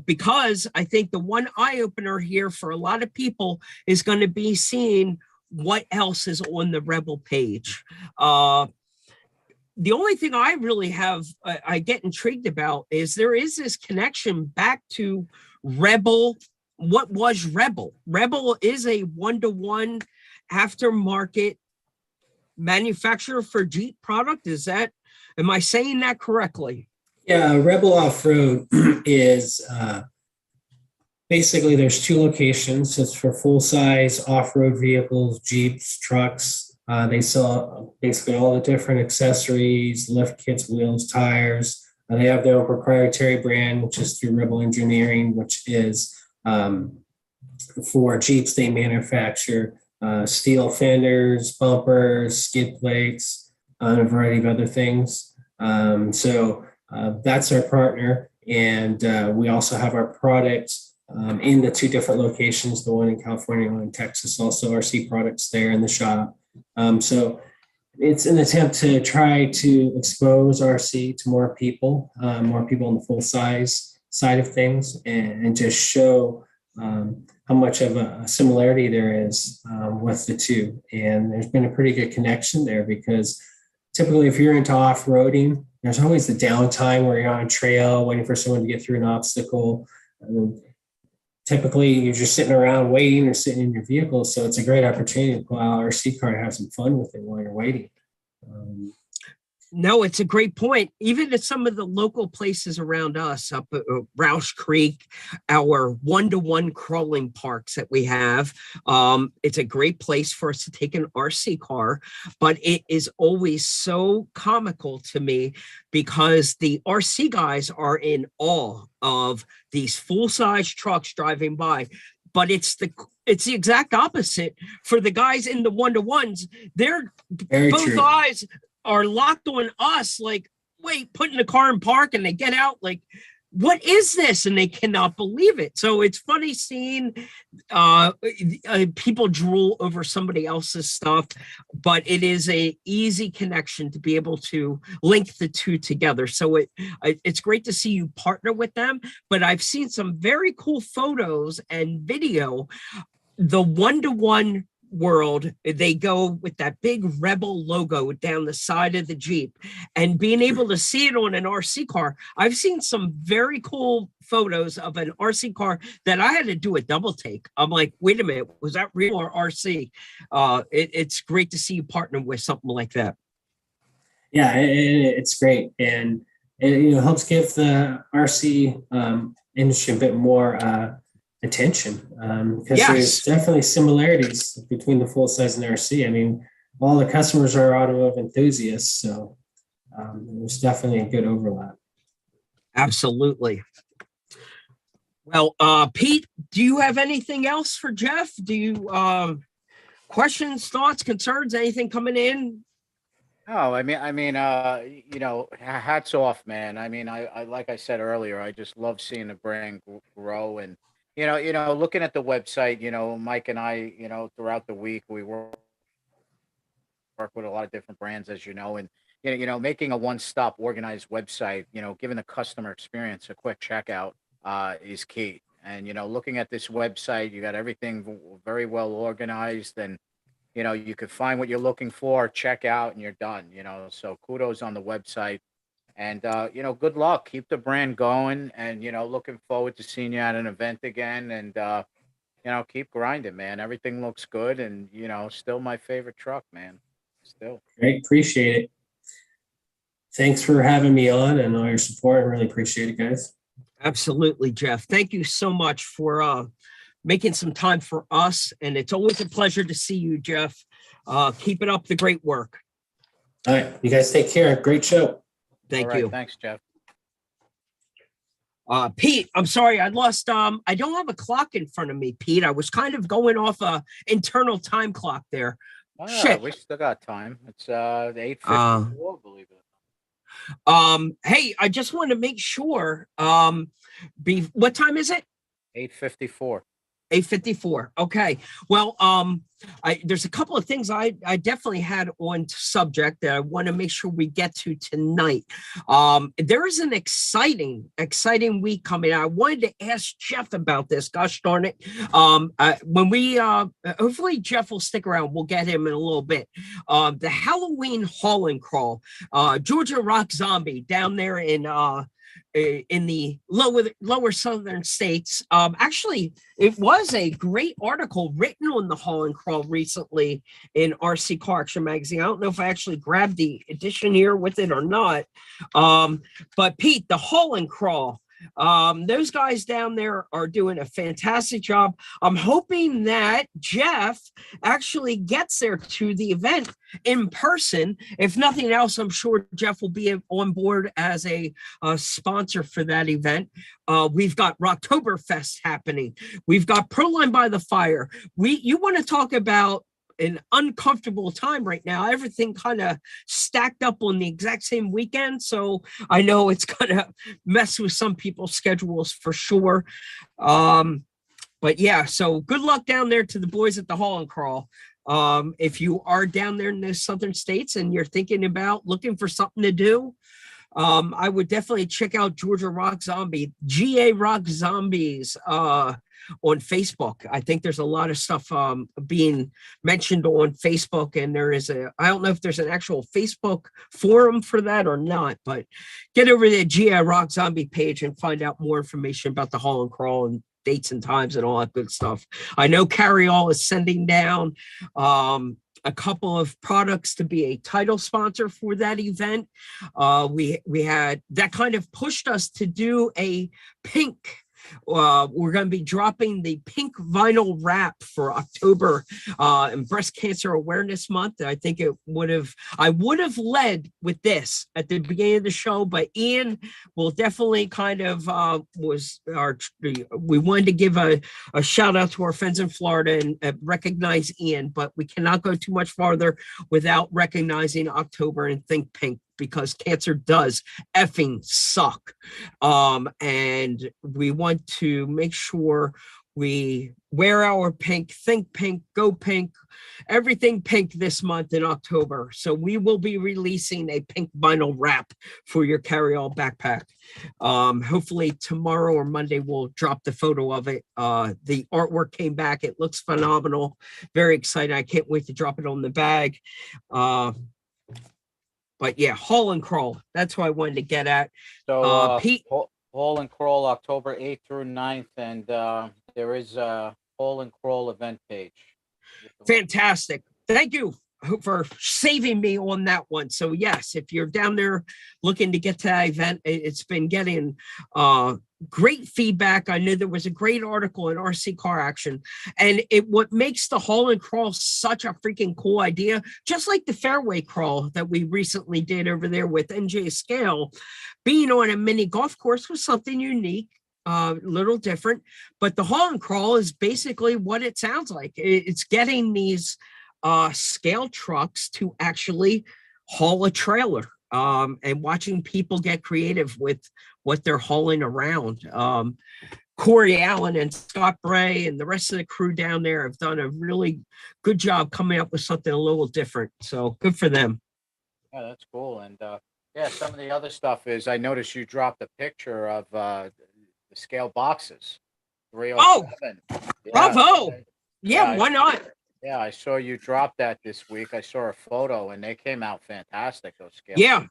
because I think the one eye-opener here for a lot of people is going to be seeing what else is on the Rebel page. The only thing I really have, I get intrigued about is there is this connection back to Rebel. What was Rebel? Rebel is a one-to-one aftermarket manufacturer for Jeep product. Am I saying that correctly? Yeah, Rebel Off-Road is basically there's two locations. It's for full-size off-road vehicles, Jeeps, trucks. They sell basically all the different accessories, lift kits, wheels, tires. They have their own proprietary brand, which is through Rebel Engineering, which is for Jeeps. They manufacture steel fenders, bumpers, skid plates, and a variety of other things. So that's our partner. And we also have our products in the two different locations, the one in California and one in Texas, also RC products there in the shop. So it's an attempt to try to expose RC to more people in the full size side of things, and just show how much of a similarity there is with the two. And there's been a pretty good connection there, because typically if you're into off-roading, there's always the downtime where you're on a trail waiting for someone to get through an obstacle. Typically you're just sitting around waiting or sitting in your vehicle. So it's a great opportunity to pull out our RC car and have some fun with it while you're waiting. No, it's a great point. Even at some of the local places around us, up at Roush Creek, our one-to-one crawling parks that we have, it's a great place for us to take an RC car. But it is always so comical to me, because the RC guys are in awe of these full-size trucks driving by. But it's the exact opposite for the guys in the one-to-ones. They're both eyes are locked on us, like, wait, putting the car in park, and they get out like, what is this? And they cannot believe it. So it's funny seeing people drool over somebody else's stuff, but it is a easy connection to be able to link the two together. So it's great to see you partner with them. But I've seen some very cool photos and video. The one-to-one world, they go with that big Rebel logo down the side of the Jeep, and being able to see it on an RC car. I've seen some very cool photos of an RC car that I had to do a double take. I'm like, wait a minute, was that real or RC? It's great to see you partner with something like that. Yeah, it's great, and it helps give the RC industry a bit more attention, because there's definitely similarities between the full size and RC. I mean, all the customers are automotive enthusiasts, so there's definitely a good overlap. Absolutely. Well, Pete, do you have anything else for Jeff? Do you questions, thoughts, concerns, anything coming in? No, I mean, hats off, man. I mean, I like I said earlier, I just love seeing the brand grow. And looking at the website, Mike and I, throughout the week, we work with a lot of different brands, as you know, and making a one-stop organized website, giving the customer experience a quick checkout is key. And looking at this website, you got everything very well organized, and you could find what you're looking for, check out, and you're done. So kudos on the website. And, good luck. Keep the brand going, and, looking forward to seeing you at an event again. And, keep grinding, man. Everything looks good. And, still my favorite truck, man. Still. Great. Appreciate it. Thanks for having me on and all your support. I really appreciate it, guys. Absolutely, Jeff. Thank you so much for making some time for us. And it's always a pleasure to see you, Jeff. Keep it up the great work. All right. You guys take care. Great show. Thank you. Thanks, Jeff. Pete, I'm sorry, I lost. I don't have a clock in front of me, Pete. I was kind of going off a internal time clock there. Shit. We still got time. It's 8:54, believe it. Hey, I just want to make sure. What time is it? 8:54. 8:54. Okay. Well, there's a couple of things I definitely had on subject that I want to make sure we get to tonight. There is an exciting week coming. I wanted to ask Jeff about this. Gosh darn it. When we hopefully Jeff will stick around. We'll get him in a little bit. The Halloween haul and crawl, Georgia Rock Zombie down there in in the lower southern states. Actually, it was a great article written on the haul and crawl recently in Rccaraction magazine. I don't know if I actually grabbed the edition here with it or not. But Pete, the haul and crawl, those guys down there are doing a fantastic job. I'm hoping that Jeff actually gets there to the event in person. If nothing else, I'm sure Jeff will be on board as a sponsor for that event. We've got Rocktoberfest happening. We've got Proline by the Fire. You want to talk about an uncomfortable time right now. Everything kind of stacked up on the exact same weekend. So I know it's going to mess with some people's schedules for sure. But yeah, so good luck down there to the boys at the Haul and Crawl. If you are down there in the southern states and you're thinking about looking for something to do, I would definitely check out Georgia Rock Zombie, GA Rock Zombies, on Facebook. I think there's a lot of stuff being mentioned on Facebook, and I don't know if there's an actual Facebook forum for that or not, but get over to the GA Rock Zombie page and find out more information about the Haul and Crawl and dates and times and all that good stuff. I know Carryall is sending down a couple of products to be a title sponsor for that event. We had that kind of pushed us to do a pink. We're going to be dropping the pink vinyl wrap for October and Breast Cancer Awareness Month. I think I would have led with this at the beginning of the show, but Ian will definitely kind of we wanted to give a shout out to our friends in Florida and recognize Ian, but we cannot go too much farther without recognizing October and Think Pink, because cancer does effing suck. And we want to make sure we wear our pink, think pink, go pink, everything pink this month in October. So we will be releasing a pink vinyl wrap for your carry-all backpack. Hopefully tomorrow or Monday we'll drop the photo of it. The artwork came back. It looks phenomenal. Very excited. I can't wait to drop it on the bag. But yeah, Haul and Crawl. That's what I wanted to get at. So Pete, Haul and Crawl October 8th through 9th, and there is a Haul and Crawl event page. Fantastic. Thank you for saving me on that one. So yes, if you're down there looking to get to that event, it's been getting great feedback. I knew there was a great article in Rccaraction, and what makes the Haul and Crawl such a freaking cool idea, just like the fairway crawl that we recently did over there with NJ Scale, being on a mini golf course was something unique. Little different, but the Haul and Crawl is basically what it sounds like. It's getting these scale trucks to actually haul a trailer, and watching people get creative with what they're hauling around. Corey Allen and Scott Bray and the rest of the crew down there have done a really good job coming up with something a little different. So good for them. Yeah, that's cool. And yeah, some of the other stuff is, I noticed you dropped a picture of the scale boxes. 307. Yeah. Bravo. Yeah, why not? Yeah, I saw you drop that this week. I saw a photo and they came out fantastic, those scales. Yeah.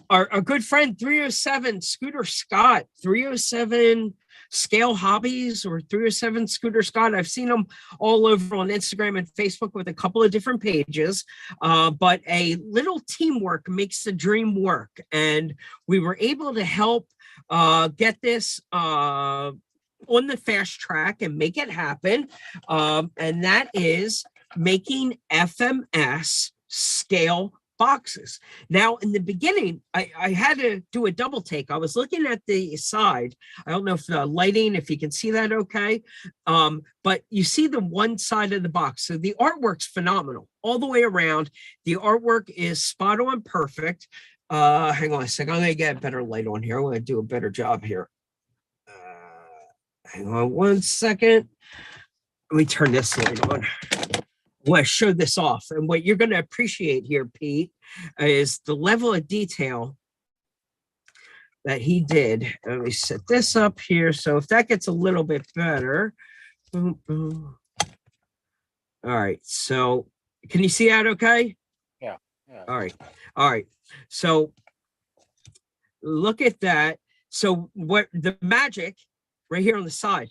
Our good friend 307 Scooter Scott, 307 Scale Hobbies, or 307 Scooter Scott. I've seen them all over on Instagram and Facebook with a couple of different pages. But a little teamwork makes the dream work. And we were able to help get this on the fast track and make it happen. And that is making FMS scale boxes. Now, in the beginning, I had to do a double take. I was looking at the side. I don't know if the lighting, if you can see that okay. But you see the one side of the box. So the artwork's phenomenal all the way around. The artwork is spot on perfect. Hang on a second. I'm going to get a better light on here. I'm going to do a better job here. Hang on one second. Let me turn this light on. I want to show this off. And what you're going to appreciate here, Pete, is the level of detail that he did. Let me set this up here. So if that gets a little bit better. Boom, boom. All right. So can you see that okay? Yeah. All right. So look at that. So what the magic right here on the side,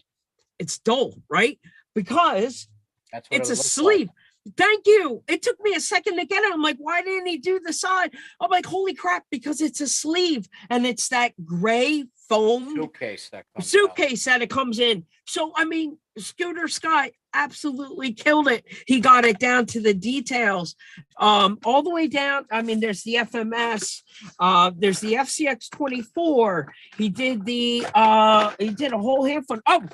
it's dull, right? Because That's what it's it a looks sleeve. like. Thank you. It took me a second to get it. I'm like, why didn't he do the side? I'm like, holy crap, because it's a sleeve and it's that gray foam Suitcase that comes out. suitcase that it comes in. So, I mean, Scooter Sky absolutely killed it. He got it down to the details, all the way down. I mean, there's the FMS, there's the FCX 24. He did a whole handful. Oh,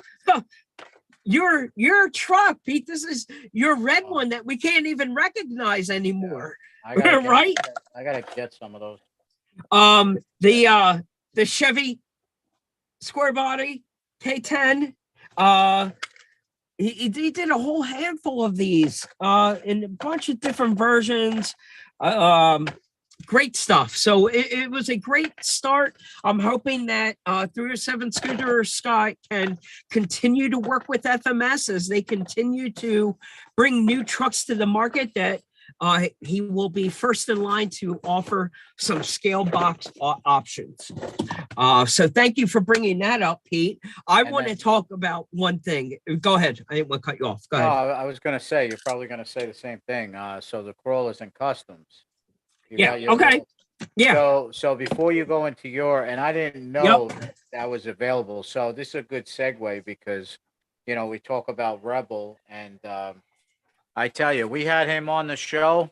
your truck, Pete. This is your red one that we can't even recognize anymore. Right? I gotta get some of those. The Chevy square body K10. He did a whole handful of these in a bunch of different versions. Great stuff. So it was a great start. I'm hoping that 307 Scooter Sky can continue to work with FMS as they continue to bring new trucks to the market, that he will be first in line to offer some scale box options. So thank you for bringing that up, Pete. I want to talk about one thing. Go ahead. I didn't want to cut you off. Go ahead. I was going to say, you're probably going to say the same thing. So the crawlers and customs. Yeah. Okay. Yeah. So before you go into and I didn't know that was available. So this is a good segue because, we talk about Rebel, and I tell you, we had him on the show.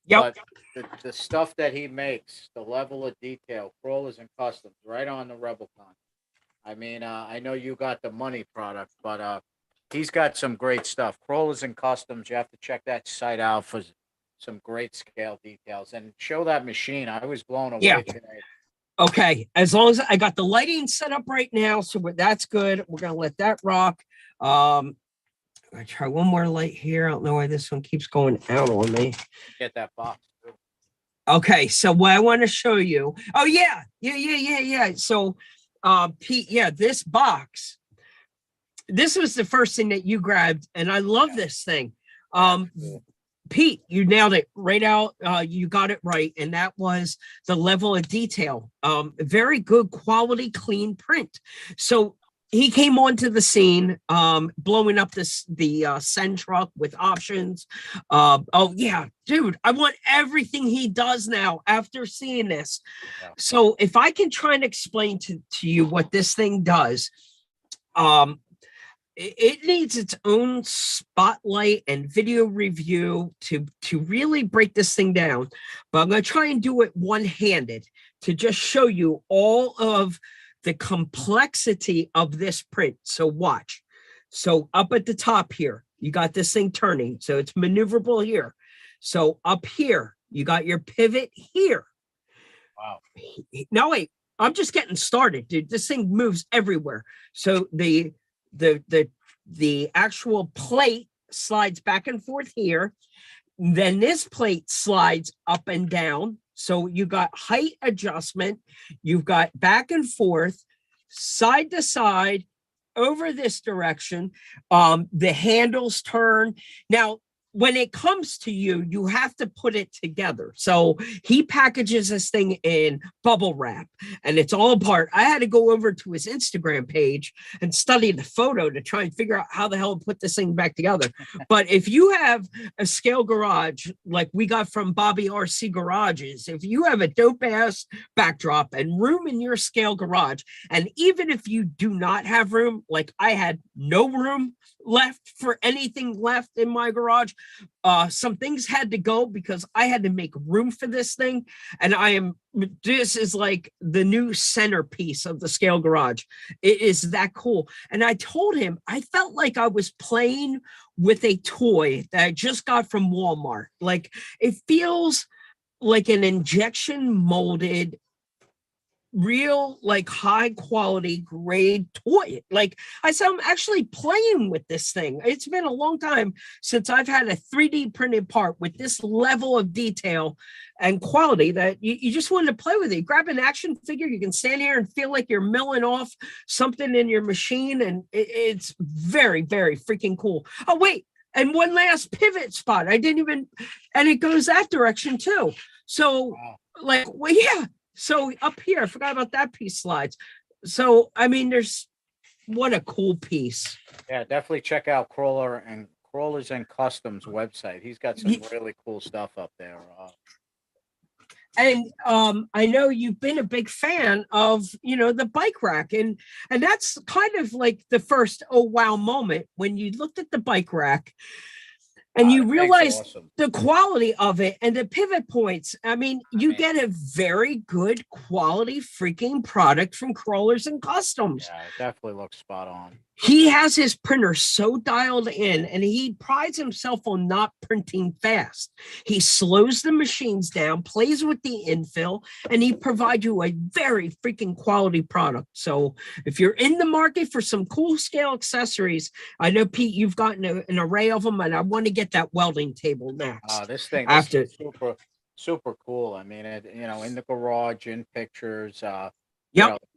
Yep. But the stuff that he makes, the level of detail, crawlers and customs, right on the RebelCon. I mean, I know you got the money product, but he's got some great stuff. Crawlers and customs, you have to check that site out for some great scale details, and show that machine. I was blown away today. Okay, as long as I got the lighting set up right now, so that's good. We're gonna let that rock. I try one more light here. I don't know why this one keeps going out on me. Get that box. Okay, so what I want to show you. Oh yeah. So, Pete, this box. This was the first thing that you grabbed, and I love this thing. Pete, you nailed it right out. You got it right. And that was the level of detail. Very good quality, clean print. So he came onto the scene, blowing up the Send truck with options. Oh yeah, dude, I want everything he does now after seeing this. Yeah. So if I can try and explain to you what this thing does, it needs its own spotlight and video review to really break this thing down. But I'm going to try and do it one-handed to just show you all of the complexity of this print. So watch. So up at the top here, you got this thing turning. So it's maneuverable here. So up here, you got your pivot here. Wow. Now wait, I'm just getting started, dude. This thing moves everywhere. So the actual plate slides back and forth here. Then this plate slides up and down. So you got height adjustment. You've got back and forth, side to side, over this direction. The handles turn. Now, when it comes to you, you have to put it together. So he packages this thing in bubble wrap, and it's all apart. I had to go over to his Instagram page and study the photo to try and figure out how the hell to put this thing back together. But if you have a scale garage like we got from Bobby RC Garages, if you have a dope ass backdrop and room in your scale garage, and even if you do not have room, like I had no room left for anything left in my garage, some things had to go because I had to make room for this thing. And this is like the new centerpiece of the scale garage. It is that cool. And I told him I felt like I was playing with a toy that I just got from Walmart. Like it feels like an injection molded, real, like high quality grade toy. Like I said, I'm actually playing with this thing. It's been a long time since I've had a 3D printed part with this level of detail and quality that you just wanted to play with it. Grab an action figure, you can stand here and feel like you're milling off something in your machine, and it's very, very freaking cool. Oh wait, and one last pivot spot. I didn't even, and it goes that direction too. So wow. Like, well, yeah. So up here, I forgot about that piece slides. So, I mean, what a cool piece. Yeah, definitely check out Crawlers and Customs website. He's got some really cool stuff up there. And I know you've been a big fan of, the bike rack, and that's kind of like the first oh wow moment when you looked at the bike rack and you realize awesome. the quality of it and the pivot points. I mean, you get a very good quality freaking product from Crawlers and Customs. Yeah, it definitely looks spot on. He has his printer so dialed in, and he prides himself on not printing fast. He slows the machines down, plays with the infill, and he provides you a very freaking quality product. So if you're in the market for some cool scale accessories, I know, Pete, you've gotten an array of them, and I want to get that welding table next. This thing is super cool. I mean, in the garage, in pictures, the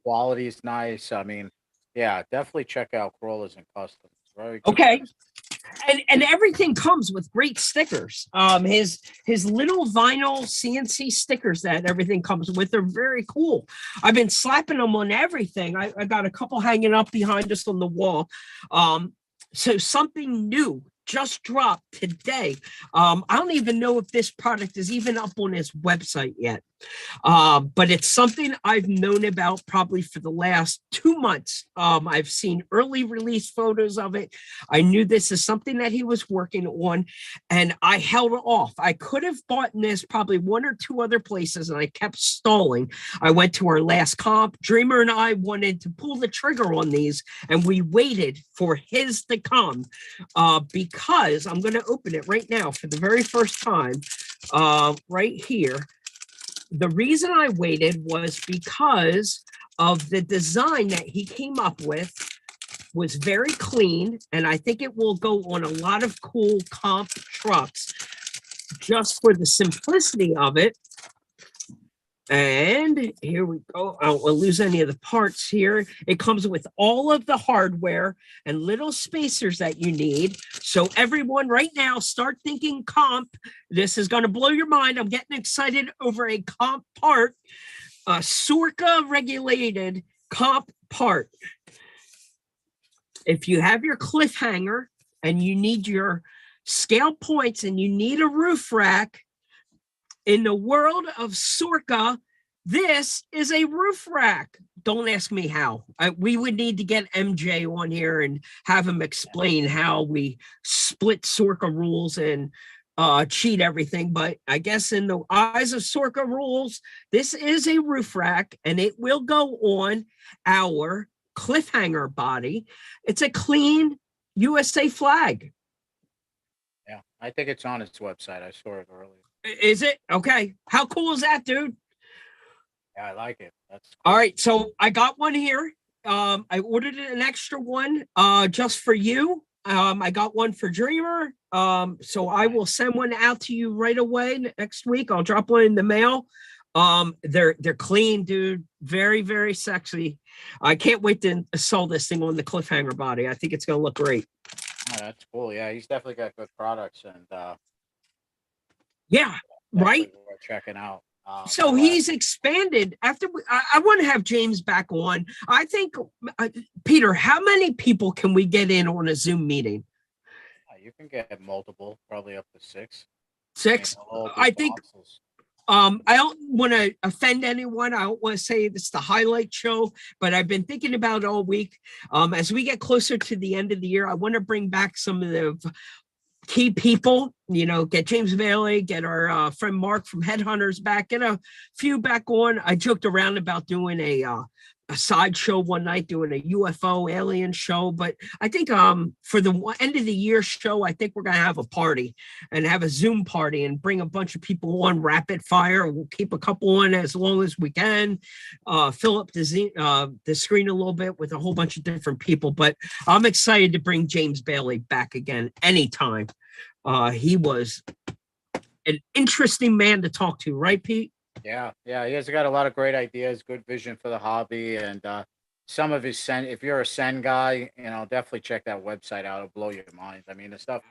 quality is nice. I mean, yeah, definitely check out Crawlers and Customs. Very cool. Okay. And everything comes with great stickers. His little vinyl CNC stickers that everything comes with are very cool. I've been slapping them on everything. I got a couple hanging up behind us on the wall. So something new just dropped today. I don't even know if this product is even up on his website yet. But it's something I've known about probably for the last 2 months. I've seen early release photos of it. I knew this is something that he was working on, and I held off. I could have bought this probably 1 or 2 other places, and I kept stalling. I went to our last comp. Dreamer and I wanted to pull the trigger on these, and we waited for his to come because I'm going to open it right now for the very first time right here. The reason I waited was because of the design that he came up with was very clean, and I think it will go on a lot of cool comp trucks just for the simplicity of it. And here we go. I won't lose any of the parts here. It comes with all of the hardware and little spacers that you need. So everyone right now, start thinking comp. This is going to blow your mind. I'm getting excited over a comp part, a Sorca regulated comp part. If you have your cliffhanger and you need your scale points and you need a roof rack, in the world of Sorca, this is a roof rack. Don't ask me how. We would need to get MJ on here and have him explain how we split Sorca rules and cheat everything. But I guess in the eyes of Sorca rules, this is a roof rack, and it will go on our cliffhanger body. It's a clean USA flag. Yeah, I think it's on its website. I saw it earlier. Is it? Okay. How cool is that, dude? Yeah, I like it. That's cool. All right. So I got one here. I ordered an extra one just for you. I got one for Dreamer. So I will send one out to you right away next week. I'll drop one in the mail. They're clean, dude. Very, very sexy. I can't wait to sell this thing on the cliffhanger body. I think it's gonna look great. Oh, that's cool. Yeah, he's definitely got good products, and yeah, right. Worth checking out. So he's expanded. After I want to have James back on. I think, Peter, how many people can we get in on a Zoom meeting? You can get multiple, probably up to 6. 6. I think. I don't want to offend anyone. I don't want to say it's the highlight show, but I've been thinking about it all week. As we get closer to the end of the year, I want to bring back some of the key people, get James Bailey, get our friend Mark from Headhunters back, get a few back on. I joked around about doing a side show one night, doing a UFO alien show, but I think for the end of the year show, I think we're gonna have a party and have a Zoom party and bring a bunch of people on rapid fire. We'll keep a couple on as long as we can, fill up the screen a little bit with a whole bunch of different people. But I'm excited to bring James Bailey back again anytime. He was an interesting man to talk to, right, Pete? Yeah, he has got a lot of great ideas, good vision for the hobby, and some of his Sen. If you're a Sen guy, definitely check that website out. It'll blow your mind. I mean, the stuff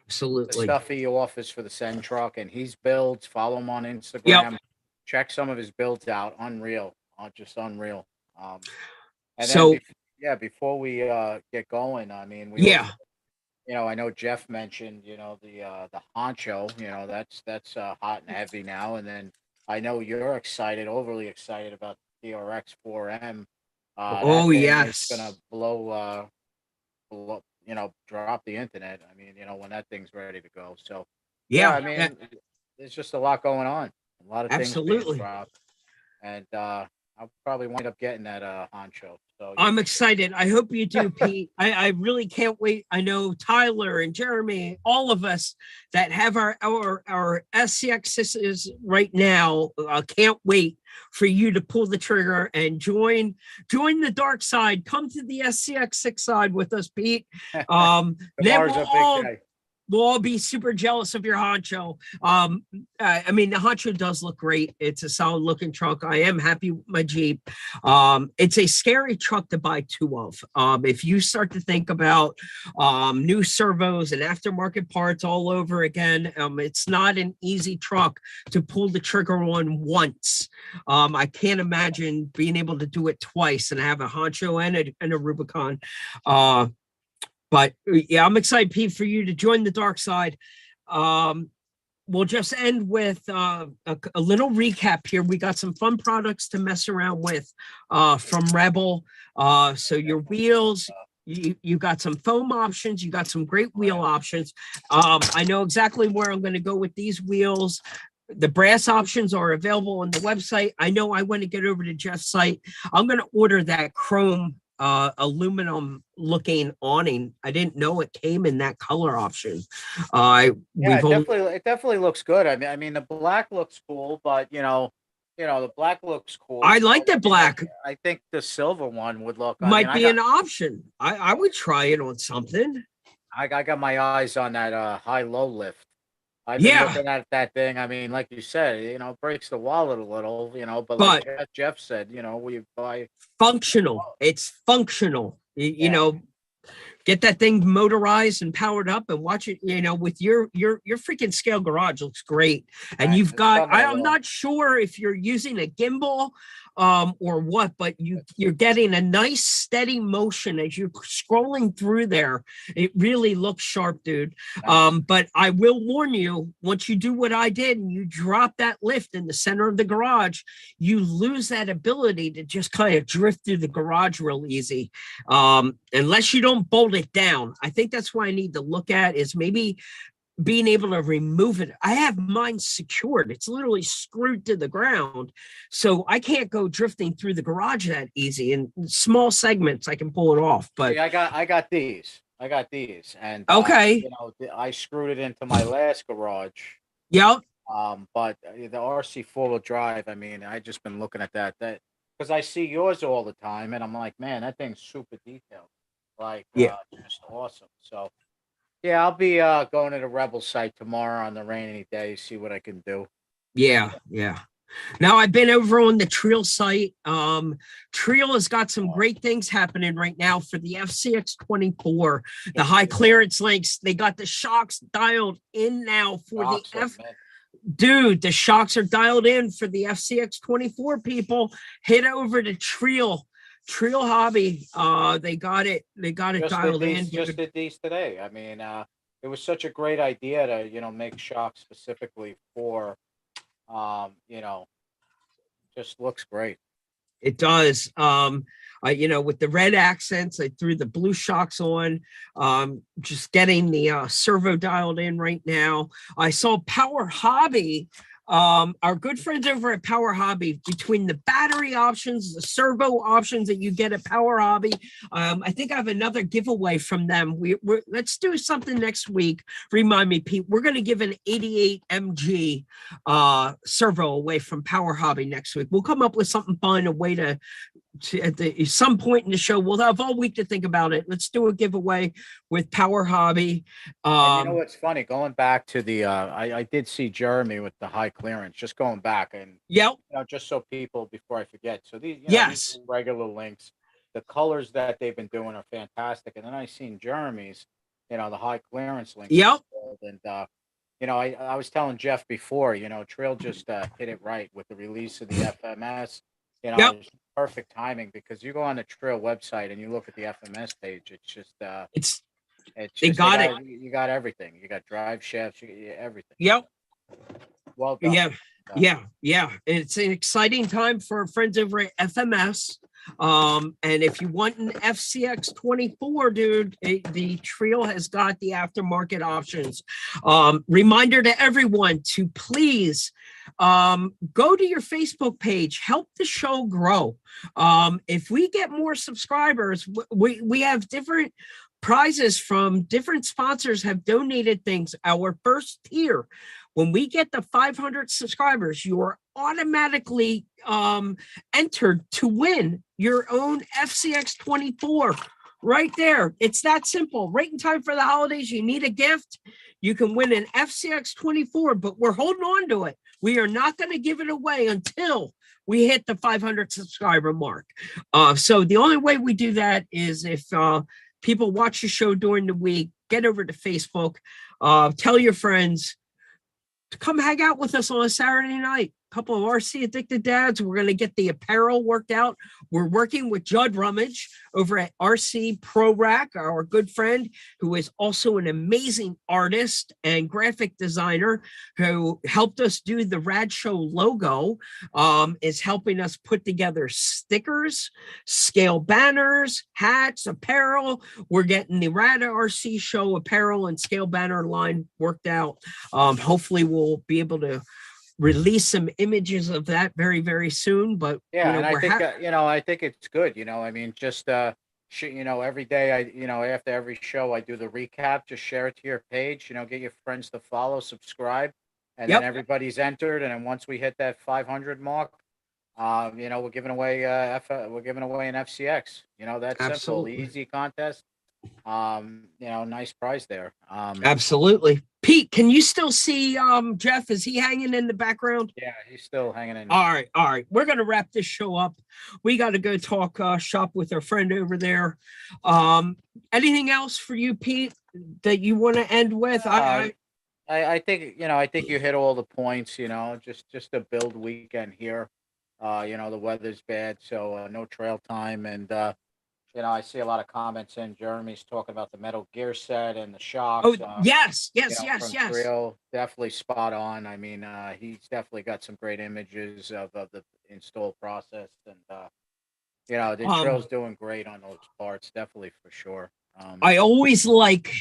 he offers for the Sen truck, and he's builds. Follow him on Instagram. Yep. Check some of his builds out. Unreal, just unreal. And So then, before we get going, I mean, we yeah. also, I know Jeff mentioned, the honcho, that's hot and heavy now. And then I know you're excited, overly excited about the TRX 4M. That Oh thing is gonna yes. blow, drop the internet. I mean, when that thing's ready to go. So yeah, Yeah. I mean, there's just a lot going on, a lot of things being Absolutely. dropped, and I'll probably wind up getting that honcho. So I'm excited. I hope you do, Pete. I really can't wait. I know Tyler and Jeremy, all of us that have our SCXs right now, can't wait for you to pull the trigger and join the dark side. Come to the SCX6 side with us, Pete. Then tomorrow's a big day. we'll all be super jealous of your honcho. I mean, the honcho does look great. It's a solid looking truck. I am happy with my Jeep. It's a scary truck to buy two of. If you start to think about new servos and aftermarket parts all over again, it's not an easy truck to pull the trigger on once. I can't imagine being able to do it twice and have a honcho and a Rubicon. But yeah, I'm excited, Pete, for you to join the dark side. We'll just end with a little recap here. We got some fun products to mess around with from Rebel. So your wheels, you got some foam options. You got some great wheel options. I know exactly where I'm going to go with these wheels. The brass options are available on the website. I know I want to get over to Jeff's site. I'm going to order that chrome aluminum looking awning. I didn't know it came in that color option. It definitely looks good. I mean, the black looks cool, but the black looks cool. I like the black. I think the silver one would look. Might be an option. I would try it on something. I got my eyes on that high-low lift. I've been looking at that thing. I mean, like you said, it breaks the wallet a little, but like Jeff said, we buy functional. It's functional. Get that thing motorized and powered up and watch it, with your freaking scale garage looks great. And you've got, I'm not sure if you're using a gimbal or what, but you're getting a nice steady motion as you're scrolling through there. It really looks sharp, dude. But I will warn you, once you do what I did and you drop that lift in the center of the garage, you lose that ability to just kind of drift through the garage real easy. Unless you don't bolt it down. I think that's what I need to look at is maybe being able to remove it. I have mine secured. It's literally screwed to the ground. So I can't go drifting through the garage that easy. In small segments, I can pull it off. But I got these. And okay. I screwed it into my last garage. Yep. But the RC four-wheel drive, I mean, I just been looking at that because I see yours all the time, and I'm like, man, that thing's super detailed. Like, just awesome. So, yeah, I'll be going to the Rebel site tomorrow on the rainy day, see what I can do. Yeah. Now I've been over on the Treal site. Treal has got some great things happening right now for the FCX24, the high clearance links. They got the shocks dialed in now for Dude, the shocks are dialed in for the FCX24 people. Head over to Treal Hobby. They got it dialed in. Just did these today. I mean, it was such a great idea to, make shocks specifically for, just looks great. It does. With the red accents, I threw the blue shocks on. Just getting the servo dialed in right now. I saw Powerhobby. Our good friends over at Powerhobby, between the battery options, the servo options that you get at Powerhobby, I think I have another giveaway from them. Let's do something next week. Remind me, Pete. We're going to give an 88 MG servo away from Powerhobby next week. We'll come up with something fun, a way to at some point in the show. We'll have all week to think about it. Let's do a giveaway with Powerhobby. And what's funny, going back to the I did see Jeremy with the high clearance, just going back and just so people, before I forget, so these these regular links, the colors that they've been doing are fantastic. And then I seen Jeremy's, the high clearance link. And I was telling Jeff before, Treal just hit it right with the release of the FMS. you know, Yep. it's perfect timing because you go on the Treal website and you look at the FMS page. It's just, It's it's they just got it. you got everything. You got drive shafts, everything. Yep. Well done. Yeah. Well done. Yeah. It's an exciting time for friends over at FMS. And if you want an FCX 24, dude, the Treal has got the aftermarket options. Reminder to everyone to please go to your Facebook page, help the show grow. If we get more subscribers, we have different prizes from different sponsors have donated things. Our first tier, when we get the 500 subscribers, you are automatically entered to win your own FCX 24 right there. It's that simple. Right in time for the holidays, you need a gift, you can win an FCX 24, but we're holding on to it. We are not going to give it away until we hit the 500 subscriber mark. So the only way we do that is if people watch the show during the week, get over to Facebook, tell your friends to come hang out with us on a Saturday night. A couple of RC addicted dads. We're going to get the apparel worked out. We're working with Judd Rummage over at RC Prorack, our good friend, who is also an amazing artist and graphic designer who helped us do the Rad Show logo, is helping us put together stickers, scale banners, hats, apparel. We're getting the Rad Rc Show apparel and scale banner line worked out. Hopefully we'll be able to release some images of that very, very soon. But Yeah, and I think I think it's good. I mean, just every day after every show I do the recap. Just share it to your page. Get your friends to follow, subscribe, and then everybody's entered. And then once we hit that 500 mark, we're giving away an FCX. That's Absolutely. simple, easy contest. Nice prize there. Absolutely. Pete, can you still see Jeff? Is he hanging in the background? Yeah, he's still hanging in. All right. We're gonna wrap this show up. We got to go talk shop with our friend over there. Anything else for you, Pete, that you want to end with? I think you hit all the points. Just a build weekend here. The weather's bad, so no trail time, and I see a lot of comments in. Jeremy's talking about the Metal Gear set and the shocks. Oh, yes. From Treal, definitely spot on. I mean, he's definitely got some great images of the install process, and the Treal's doing great on those parts, definitely for sure. I always like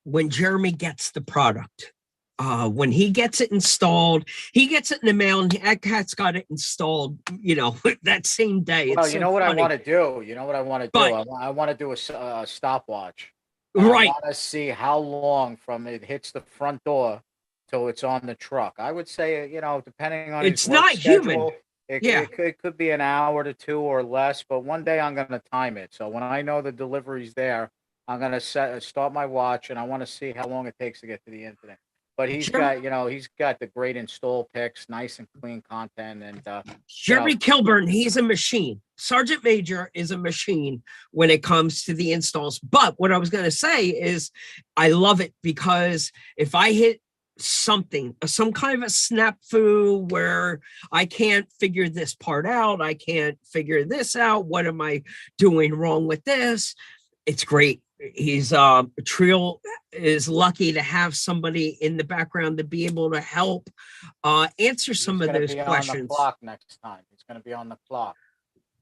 when Jeremy gets the product. When he gets it installed, he gets it in the mail, and Aka's got it installed, that same day. Well, it's I want to do? But, I want to do a stopwatch. Right. I want to see how long from it hits the front door till it's on the truck. I would say, depending on it's his work not schedule, human. It could be an hour to two or less, but one day I'm going to time it. So when I know the delivery's there, I'm going to start my watch, and I want to see how long it takes to get to the internet. But he's got the great install picks, nice and clean content, and Jeremy Kilburn, he's a machine. Sergeant Major is a machine when it comes to the installs. But what I was going to say is, I love it because if I hit some kind of a snafu where I can't figure this part out, I can't figure this out. What am I doing wrong with this? It's great. He's Treal is lucky to have somebody in the background to be able to help answer some of those questions. On the clock next time. He's going to be on the clock.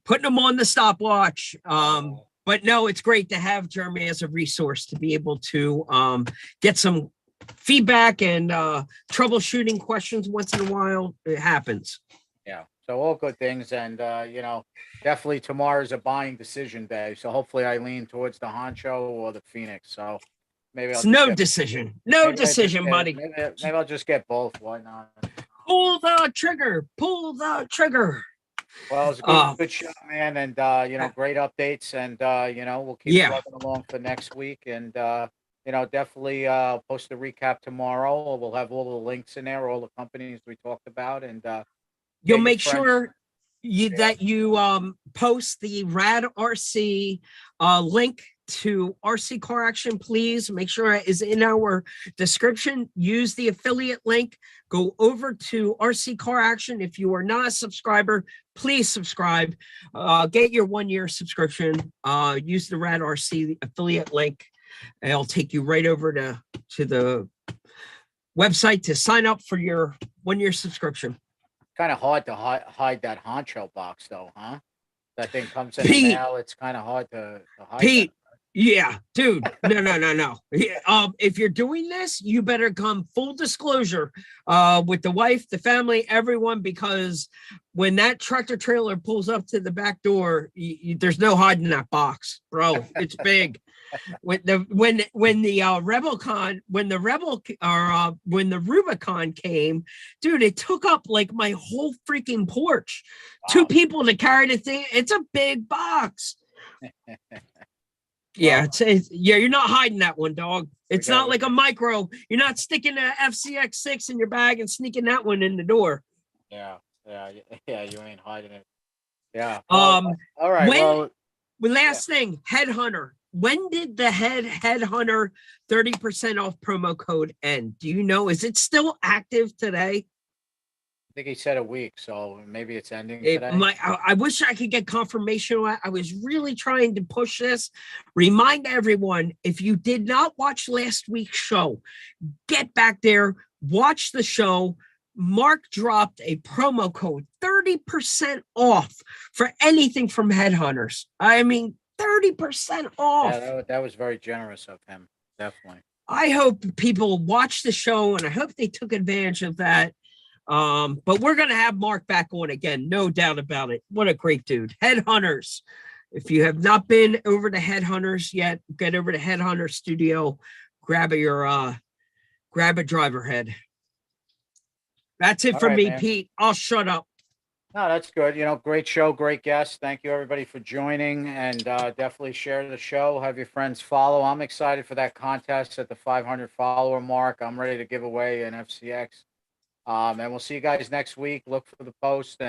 Putting him on the stopwatch. But no, it's great to have Jeremy as a resource to be able to get some feedback and troubleshooting questions once in a while. It happens. Yeah. So all good things, and definitely tomorrow's a buying decision day. So hopefully I lean towards the Honcho or the Phoenix. So maybe it's no decision, buddy. Maybe I'll just get both. Why not? Pull the trigger. Well, it was a good show, man, and great updates, and we'll keep plugging along for next week, and definitely post a recap tomorrow. We'll have all the links in there, all the companies we talked about, and you'll make sure that you post the Rad Rc link to RC Car Action, please make sure it is in our description. Use the affiliate link. Go over to RC Car Action. If you are not a subscriber, please subscribe. Get your 1-year subscription. Use the Rad Rc affiliate link. It'll take you right over to the website to sign up for your 1-year subscription. Kind of hard to hide that honcho box, though, huh? That thing comes in Pete, the mail. It's kind of hard to hide. Pete, that. yeah, dude, no. Yeah, if you're doing this, you better come full disclosure with the wife, the family, everyone, because when that tractor trailer pulls up to the back door, there's no hiding that box, bro. It's big. When the Rubicon came, dude, it took up like my whole freaking porch. Wow. 2 people to carry the thing. It's a big box. Yeah, you're not hiding that one, dog. It's not like a micro. You're not sticking a FCX6 in your bag and sneaking that one in the door. Yeah, you ain't hiding it. Yeah. All right. Last thing, Headhunter. When did the Headhunter 30% off promo code end? Do you know? Is it still active today? I think he said a week, so maybe it's ending today. I wish I could get confirmation. I was really trying to push this. Remind everyone, if you did not watch last week's show, get back there, watch the show. Mark dropped a promo code, 30% off for anything from Headhunters. I mean, 30% off. Yeah, that was very generous of him. Definitely. I hope people watch the show, and I hope they took advantage of that. But we're going to have Mark back on again. No doubt about it. What a great dude. Headhunters. If you have not been over to Headhunters yet, get over to Headhunter Studio, grab a driver head. That's it for me, man. Pete. I'll shut up. No, that's good. Great show, great guest. Thank you, everybody, for joining, and definitely share the show. Have your friends follow. I'm excited for that contest at the 500 follower mark. I'm ready to give away an FCX. And we'll see you guys next week. Look for the post.